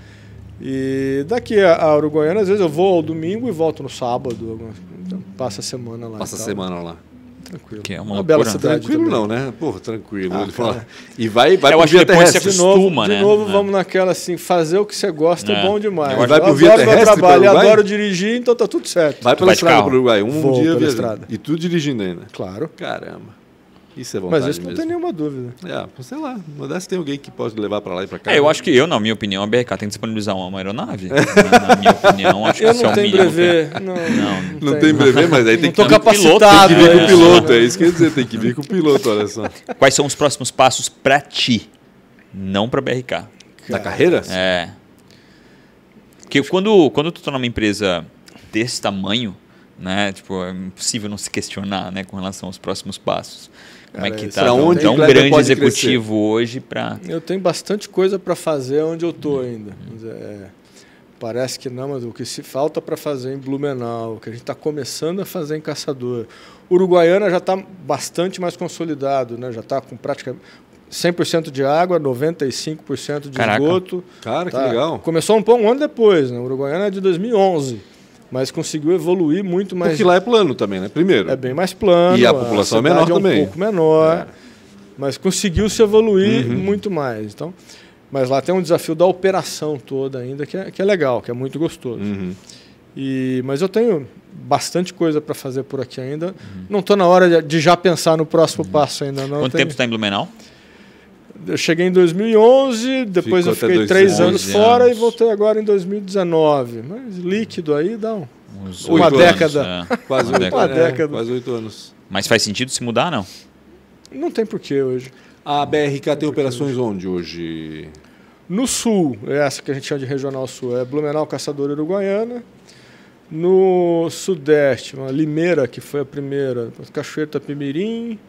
E daqui a Uruguaiana, às vezes eu vou ao domingo e volto no sábado. Então, passa a semana lá. Passa a semana lá. Tranquilo. Que é uma bela cidade. Tranquilo também. não, né? Porra, tranquilo. Ele fala. E vai eu acho que depois você acostuma, de novo, vamos naquela assim, fazer o que você gosta é bom demais. Vai pro via terrestre, meu trabalho, eu adoro dirigir, então tá tudo certo. Vai pela estrada pro Uruguai, Vou dia pela estrada. E tudo dirigindo ainda. Claro. Caramba. Isso é vontade. Mas isso não tem nenhuma dúvida. Sei lá, se tem alguém que pode levar para lá e para cá. Eu acho que na minha opinião, a BRK tem que disponibilizar uma aeronave. Na minha opinião, acho que isso é o mínimo. Não tem brevet, mas aí tem que vir com o piloto. Tem que vir com o piloto, é isso que eu ia dizer, tem que vir com o piloto, olha só. Quais são os próximos passos para ti? Não para a BRK. Na carreira? Porque quando tu está numa empresa desse tamanho, né, tipo, é impossível não se questionar, né, com relação aos próximos passos. Como é que está um grande executivo hoje para... Eu tenho bastante coisa para fazer onde eu estou ainda. Parece que não, mas o que se falta para fazer em Blumenau, o que a gente está começando a fazer em Caçador. Uruguaiana já está bastante mais consolidado, né? Já está com praticamente 100% de água, 95% de esgoto. Cara, que legal. Começou um ano depois, né? Uruguaiana é de 2011. Mas conseguiu evoluir muito mais. Porque lá é plano também, né? Primeiro. É bem mais plano. E a população é menor também. Um pouco menor. Mas conseguiu se evoluir muito mais. Então, mas lá tem um desafio da operação toda ainda, que é legal, que é muito gostoso. Mas eu tenho bastante coisa para fazer por aqui ainda. Não estou na hora de já pensar no próximo passo ainda. Não. Quanto tempo está em Blumenau? Eu cheguei em 2011, depois eu fiquei 3 anos fora e voltei agora em 2019. Mas líquido aí dá uma década. Quase uma década. Quase 8 anos. Mas faz sentido se mudar, não? Não tem porquê hoje. A BRK tem operações onde hoje? No sul, essa que a gente chama de Regional Sul, é Blumenau, Caçador e Uruguaiana. No sudeste, uma Limeira, que foi a primeira, Cachoeiro Itapemirim,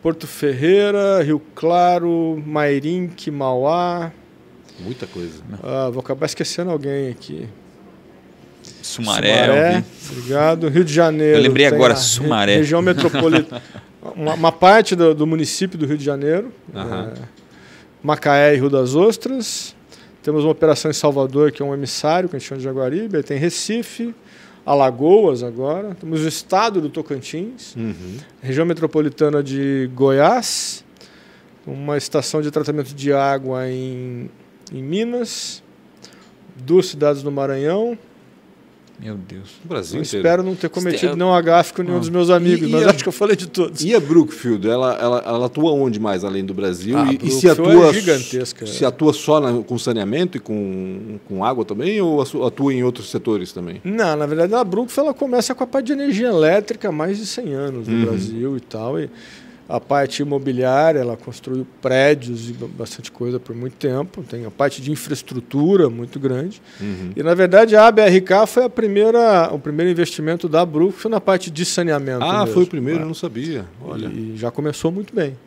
Porto Ferreira, Rio Claro, Mairinque, Mauá. Muita coisa. Vou acabar esquecendo alguém aqui. Sumaré. Obrigado. Rio de Janeiro. Eu lembrei agora, Sumaré. Região metropolitana. uma parte do município do Rio de Janeiro. Macaé e Rio das Ostras. Temos uma operação em Salvador, que é um emissário, que a gente chama de Jaguaribe. Aí tem Recife, Alagoas agora. Temos o estado do Tocantins, região metropolitana de Goiás, uma estação de tratamento de água em Minas, 2 cidades no Maranhão. Meu Deus. O Brasil inteiro. Espero não ter cometido nenhum gafe com nenhum dos meus amigos, mas acho que eu falei de todos. E a Brookfield, ela atua onde mais além do Brasil? E se atua, gigantesca. Se atua só com saneamento e com água também, ou atua em outros setores também? Não, na verdade a Brookfield ela começa com a parte de energia elétrica há mais de 100 anos no Brasil e tal. E a parte imobiliária, ela construiu prédios e bastante coisa por muito tempo. Tem a parte de infraestrutura muito grande. E, na verdade, a ABRK foi o primeiro investimento da Brookfield na parte de saneamento. Foi o primeiro, eu não sabia. Olha. E já começou muito bem.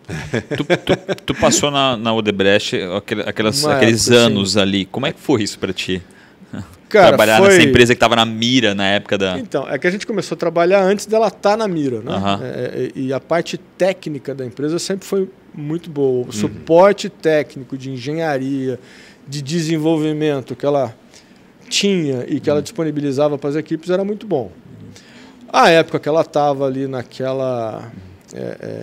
Tu passou na Odebrecht aqueles anos ali. Como é que foi isso para ti? Cara, trabalhar nessa empresa que estava na mira na época da... Então, é que a gente começou a trabalhar antes dela estar na mira, né? E a parte técnica da empresa sempre foi muito boa. O suporte técnico de engenharia, de desenvolvimento que ela tinha e que ela disponibilizava para as equipes era muito bom. A época que ela estava ali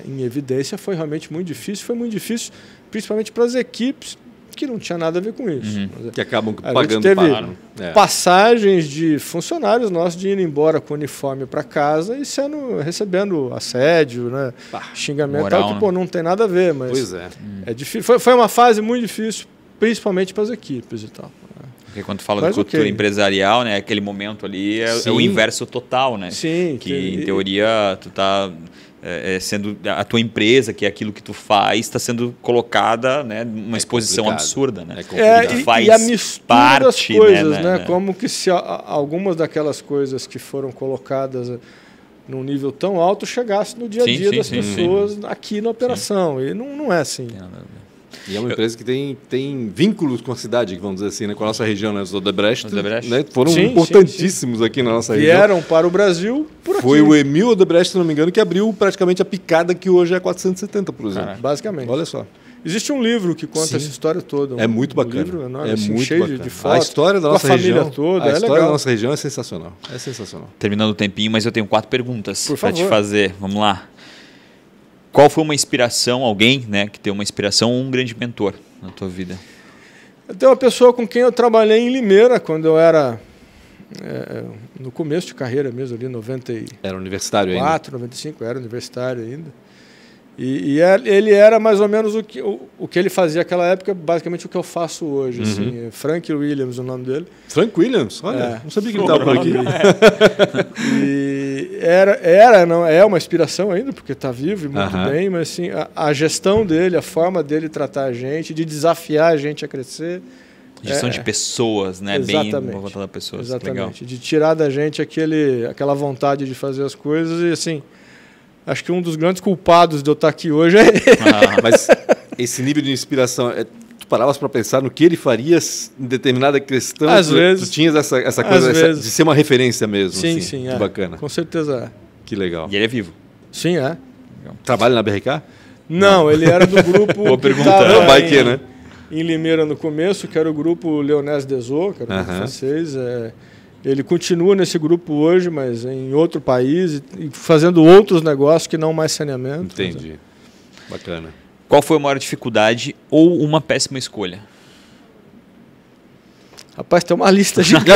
em evidência foi realmente muito difícil. Foi muito difícil, principalmente para as equipes que não tinha nada a ver com isso. Que acabam pagando passagens de funcionários nossos de ir embora com uniforme para casa e recebendo assédio, né? Xingamento, moral, tal, que não tem nada a ver, mas pois é. É difícil. Foi uma fase muito difícil, principalmente para as equipes e tal. Porque quando tu fala de cultura empresarial, né, aquele momento ali é o inverso total, né? Sim. Que em teoria tu tá sendo a tua empresa, que é aquilo que tu faz, está sendo colocada, né, numa exposição absurda, né? E a mistura das coisas, né? Como que se algumas daquelas coisas que foram colocadas num nível tão alto chegasse no dia a dia das pessoas aqui na operação. E não é assim. E é uma empresa que tem vínculos com a cidade, vamos dizer assim, né? Com a nossa região, né? Os Odebrecht, né? Foram importantíssimos aqui na nossa região. Vieram para o Brasil por aqui. Foi o Emil Odebrecht, se não me engano, que abriu praticamente a picada que hoje é 470, por exemplo. Basicamente. Olha só. Existe um livro que conta essa história toda. É muito bacana. Um livro enorme, muito cheio bacana. de fotos. A história da nossa região toda, a história legal. da nossa região é sensacional. É sensacional. Terminando o tempinho, mas eu tenho 4 perguntas para te favor. fazer. Vamos lá. Qual foi uma inspiração, alguém, né, que tem uma inspiração ou um grande mentor na tua vida? Eu tenho uma pessoa com quem eu trabalhei em Limeira quando eu era no começo de carreira mesmo, ali 94, era universitário ainda? 95, era universitário ainda. E ele era mais ou menos o que ele fazia naquela época, basicamente o que eu faço hoje. Assim, Frank Williams, o nome dele. Frank Williams? Olha, não sabia que ele estava por aqui. E é uma inspiração ainda, porque está vivo e muito bem, mas assim, a gestão dele, a forma dele tratar a gente, de desafiar a gente a crescer, Gestão de pessoas, né? Exatamente. Bem voltada a pessoas. Exatamente. Legal. De tirar da gente aquela vontade de fazer as coisas e, assim, acho que um dos grandes culpados de eu estar aqui hoje é ele. Mas esse nível de inspiração, tu paravas para pensar no que ele faria em determinada questão? Às vezes. Tu tinhas essa coisa de ser uma referência mesmo? Sim, assim, sim. Que bacana. Com certeza é. Que legal. E ele é vivo? Sim, é. Trabalha na BRK? Não, ele era do grupo Boa pergunta. Vai que, né? Em Limeira no começo, que era o grupo Leonés Desot, que era o grupo francês. Ele continua nesse grupo hoje, mas em outro país e fazendo outros negócios que não mais saneamento. Entendi. Bacana. Qual foi a maior dificuldade ou uma péssima escolha? Rapaz, tem uma lista gigante.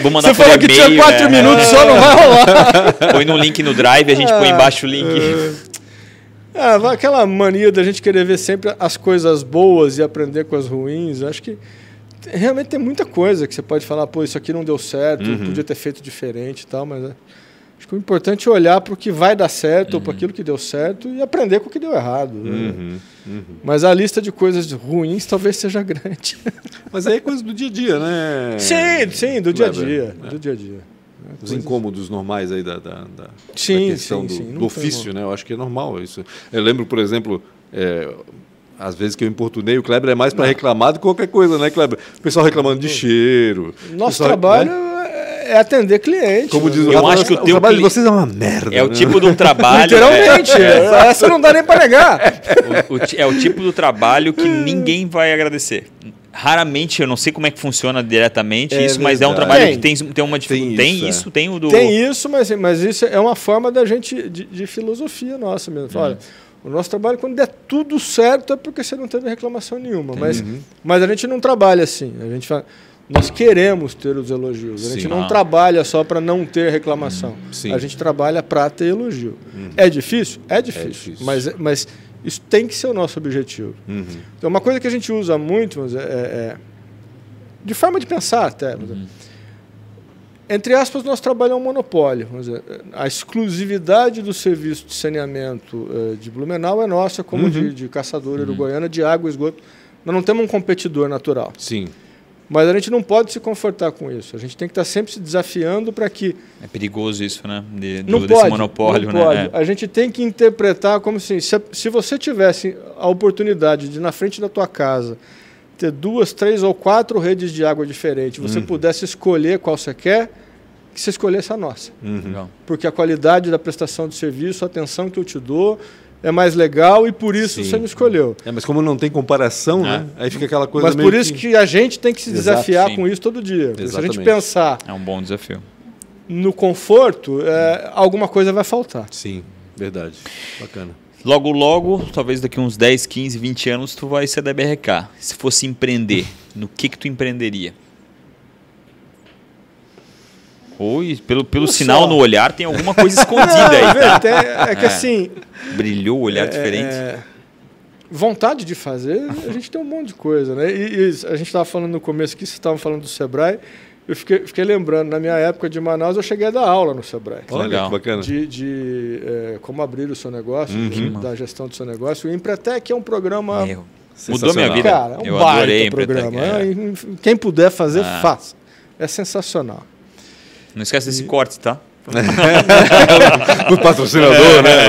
Vou mandar Você falou que tinha 4 minutos, só não vai rolar. Põe no link no Drive, a gente põe embaixo o link. Aquela mania da gente querer ver sempre as coisas boas e aprender com as ruins. Acho que realmente tem muita coisa que você pode falar, pô, isso aqui não deu certo, podia ter feito diferente e tal, mas acho que o importante é olhar para o que vai dar certo ou para aquilo que deu certo e aprender com o que deu errado. Mas a lista de coisas ruins talvez seja grande. Mas aí é coisa do dia a dia, né? Sim, do dia a dia. Do dia a dia. Os incômodos normais aí da questão do ofício, né? Eu acho que é normal isso. Eu lembro, por exemplo, às vezes que eu importunei, o Kleber é mais para reclamar do que qualquer coisa, né, Kleber? O pessoal reclamando de cheiro. Nosso trabalho é atender cliente. Como diz eu acho que o trabalho de vocês é uma merda. É o tipo do trabalho... Literalmente. Essa não dá nem para negar. É o tipo do trabalho que ninguém vai agradecer. Raramente, eu não sei como é que funciona diretamente isso, mas é um trabalho que tem uma dificuldade. Tem isso, mas isso é uma forma da gente, de filosofia nossa mesmo. Olha, o nosso trabalho, quando der tudo certo, é porque você não teve reclamação nenhuma. Mas a gente não trabalha assim. A gente fala, nós queremos ter os elogios. A gente não trabalha só para não ter reclamação. A gente trabalha para ter elogio. É difícil? É difícil. Mas isso tem que ser o nosso objetivo. Então, uma coisa que a gente usa muito, de forma de pensar até, entre aspas, nosso trabalho é um monopólio. A exclusividade do serviço de saneamento de Blumenau é nossa, como de Caçadora do Goiânia, de água e esgoto. Nós não temos um competidor natural. Sim. Mas a gente não pode se confortar com isso. A gente tem que estar sempre se desafiando para que... É perigoso isso, né? Desse monopólio. Não pode. A gente tem que interpretar como assim, se você tivesse a oportunidade de, na frente da tua casa, ter 2, 3 ou 4 redes de água diferentes, você pudesse escolher qual você quer, que você escolhesse a nossa. Porque a qualidade da prestação de serviço, a atenção que eu te dou... é mais legal e por isso você me escolheu. Mas como não tem comparação, né? Aí fica aquela coisa Mas meio por isso que a gente tem que se desafiar com isso todo dia. Se a gente pensar... É um bom desafio. No conforto, alguma coisa vai faltar. Sim, verdade. Bacana. Logo, talvez daqui uns 10, 15, 20 anos, tu vai ser da BRK. Se fosse empreender, no que tu empreenderia? Oi, pelo sinal no olhar, tem alguma coisa escondida aí. Tá? É que assim... Brilhou o olhar diferente. Vontade de fazer, a gente tem um monte de coisa, né? E a gente estava falando no começo aqui, vocês estavam falando do Sebrae, eu fiquei lembrando, na minha época de Manaus, eu cheguei a dar aula no Sebrae. Olha, que bacana. De como abrir o seu negócio, da gestão do seu negócio. O Empretec é um programa... Mudou minha vida. Cara, eu adorei o programa. Quem puder fazer, faça. É sensacional. Não esquece desse corte, tá? Do patrocinador, né?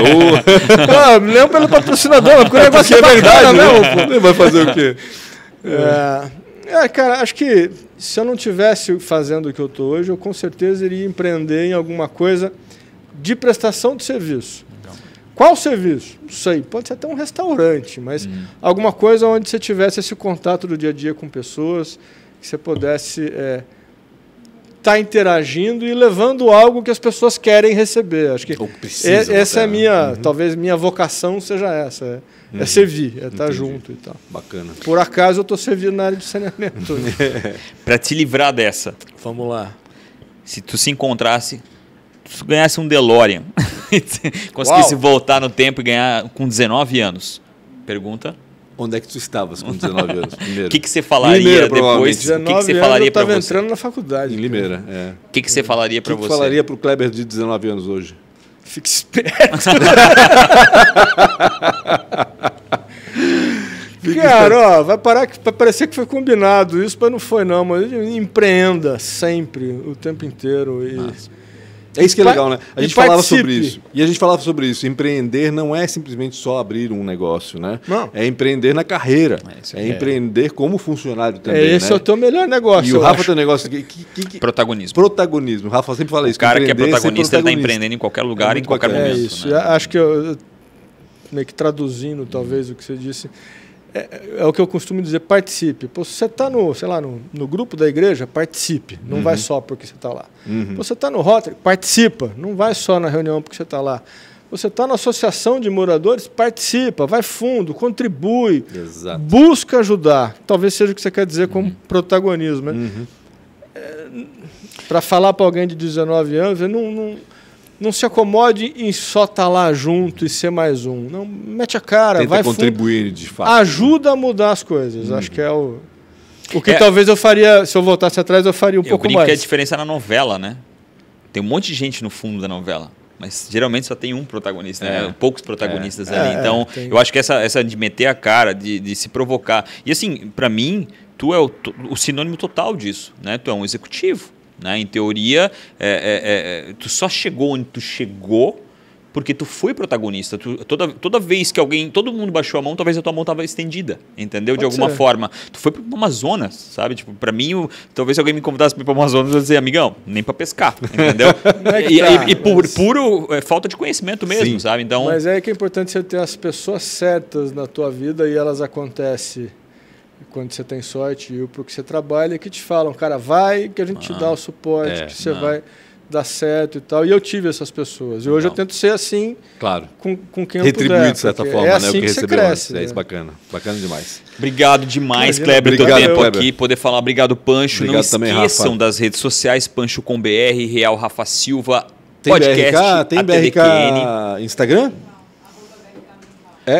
Não pelo patrocinador, porque o negócio é verdade, né? Vai fazer o quê? Cara, acho que se eu não tivesse fazendo o que eu estou hoje, eu com certeza iria empreender em alguma coisa de prestação de serviço. Legal. Qual serviço? Não sei, pode ser até um restaurante, mas alguma coisa onde você tivesse esse contato do dia a dia com pessoas, que você pudesse... está interagindo e levando algo que as pessoas querem receber. Acho que essa é a minha, talvez minha vocação seja essa, é servir, é estar junto e tal. Bacana. Por acaso eu estou servindo na área de saneamento. Para te livrar dessa. Vamos lá. Se tu se encontrasse, se tu ganhasse um DeLorean, conseguisse voltar no tempo e ganhar com 19 anos. Pergunta? Onde é que tu estavas com 19 anos? Primeiro. O que você falaria Limeira, depois? O que você falaria para você? Eu estava entrando na faculdade. Em Limeira, O que você falaria para você? O que falaria para o Kleber de 19 anos hoje? Fique esperto. Cara, ó, vai parecer que foi combinado isso, mas não foi não, mas empreenda sempre, o tempo inteiro. É isso que é legal, né? A gente falava sobre isso. E a gente falava sobre isso. Empreender não é simplesmente só abrir um negócio, né? Não. É empreender na carreira. É empreender como funcionário também. Esse é o teu melhor negócio. E o Rafa tem um negócio protagonismo. Protagonismo. O Rafa sempre fala isso. O cara que é protagonista, ele está empreendendo em qualquer lugar, em qualquer momento. É isso. Né? Acho que eu meio que traduzindo talvez o que você disse. É o que eu costumo dizer, participe. Pô, se você está no grupo da igreja, participe. Não vai só porque você está lá. Você está no Rotary, participa. Não vai só na reunião porque você está lá. Você está na associação de moradores, participa, vai fundo, contribui. Exato. Busca ajudar. Talvez seja o que você quer dizer como protagonismo. Né? Para falar para alguém de 19 anos, não se acomode em só estar lá junto e ser mais um. Não, mete a cara, tenta vai contribuir de fato. Ajuda a mudar as coisas. Acho que é o que talvez eu faria, se eu voltasse atrás, eu faria um pouco mais. Eu brinco que a diferença é na novela, né? Tem um monte de gente no fundo da novela, mas geralmente só tem um protagonista, né? Poucos protagonistas ali. Então, eu acho que essa de meter a cara, de se provocar. E assim, para mim, tu é o sinônimo total disso, né? Tu é um executivo. Né? Em teoria, tu só chegou onde tu chegou porque tu foi protagonista. Toda vez que todo mundo baixou a mão, talvez a tua mão estava estendida, entendeu? De alguma forma. Tu foi para o Amazonas, sabe? Tipo, para mim, talvez se alguém me convidasse para ir para o Amazonas, eu ia dizer, amigão, nem para pescar, entendeu? Por puro falta de conhecimento mesmo, sim, sabe? Então, mas é que é importante você ter as pessoas certas na tua vida e elas acontecem quando você tem sorte e para o que você trabalha, que te falam, cara, vai que a gente te dá o suporte, que você vai dar certo e tal. E eu tive essas pessoas. E hoje eu tento ser assim, claro, com quem eu puder. Retribuir de certa forma, assim, né, o que você cresce. É isso, bacana. Bacana demais. Obrigado demais, Kleber, pelo tempo aqui. Poder falar. Obrigado, Pancho. Obrigado. Não esqueçam também, das redes sociais, Pancho com BR, Real Rafa Silva, tem podcast, tem BRK Instagram?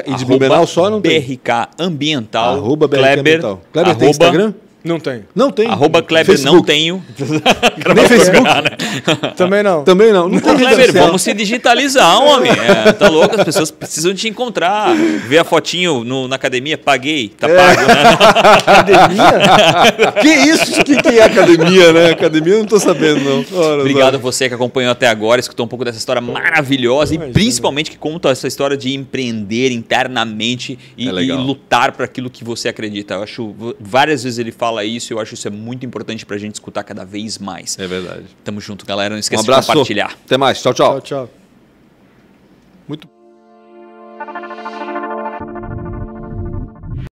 E de Blumenau só não tem? BRK Ambiental. @BRK Ambiental. Kleber tem Instagram? Não tem. Não tem. @Kleber Facebook. Não tenho. Nem Facebook? Também não. Também não. Não tem Kleber, vamos se digitalizar, homem. Tá louco? As pessoas precisam te encontrar. Ver a fotinho na academia, paguei. Tá pago, né? Academia? Que isso? O que é academia, né? Academia eu não tô sabendo, não. Obrigado a você que acompanhou até agora, escutou um pouco dessa história maravilhosa e principalmente que conta essa história de empreender internamente e lutar para aquilo que você acredita. Eu acho, várias vezes ele fala isso, eu acho isso é muito importante pra gente escutar cada vez mais. É verdade. Tamo junto, galera. Não esqueça de compartilhar. Até mais. Tchau, tchau. Tchau, tchau. Muito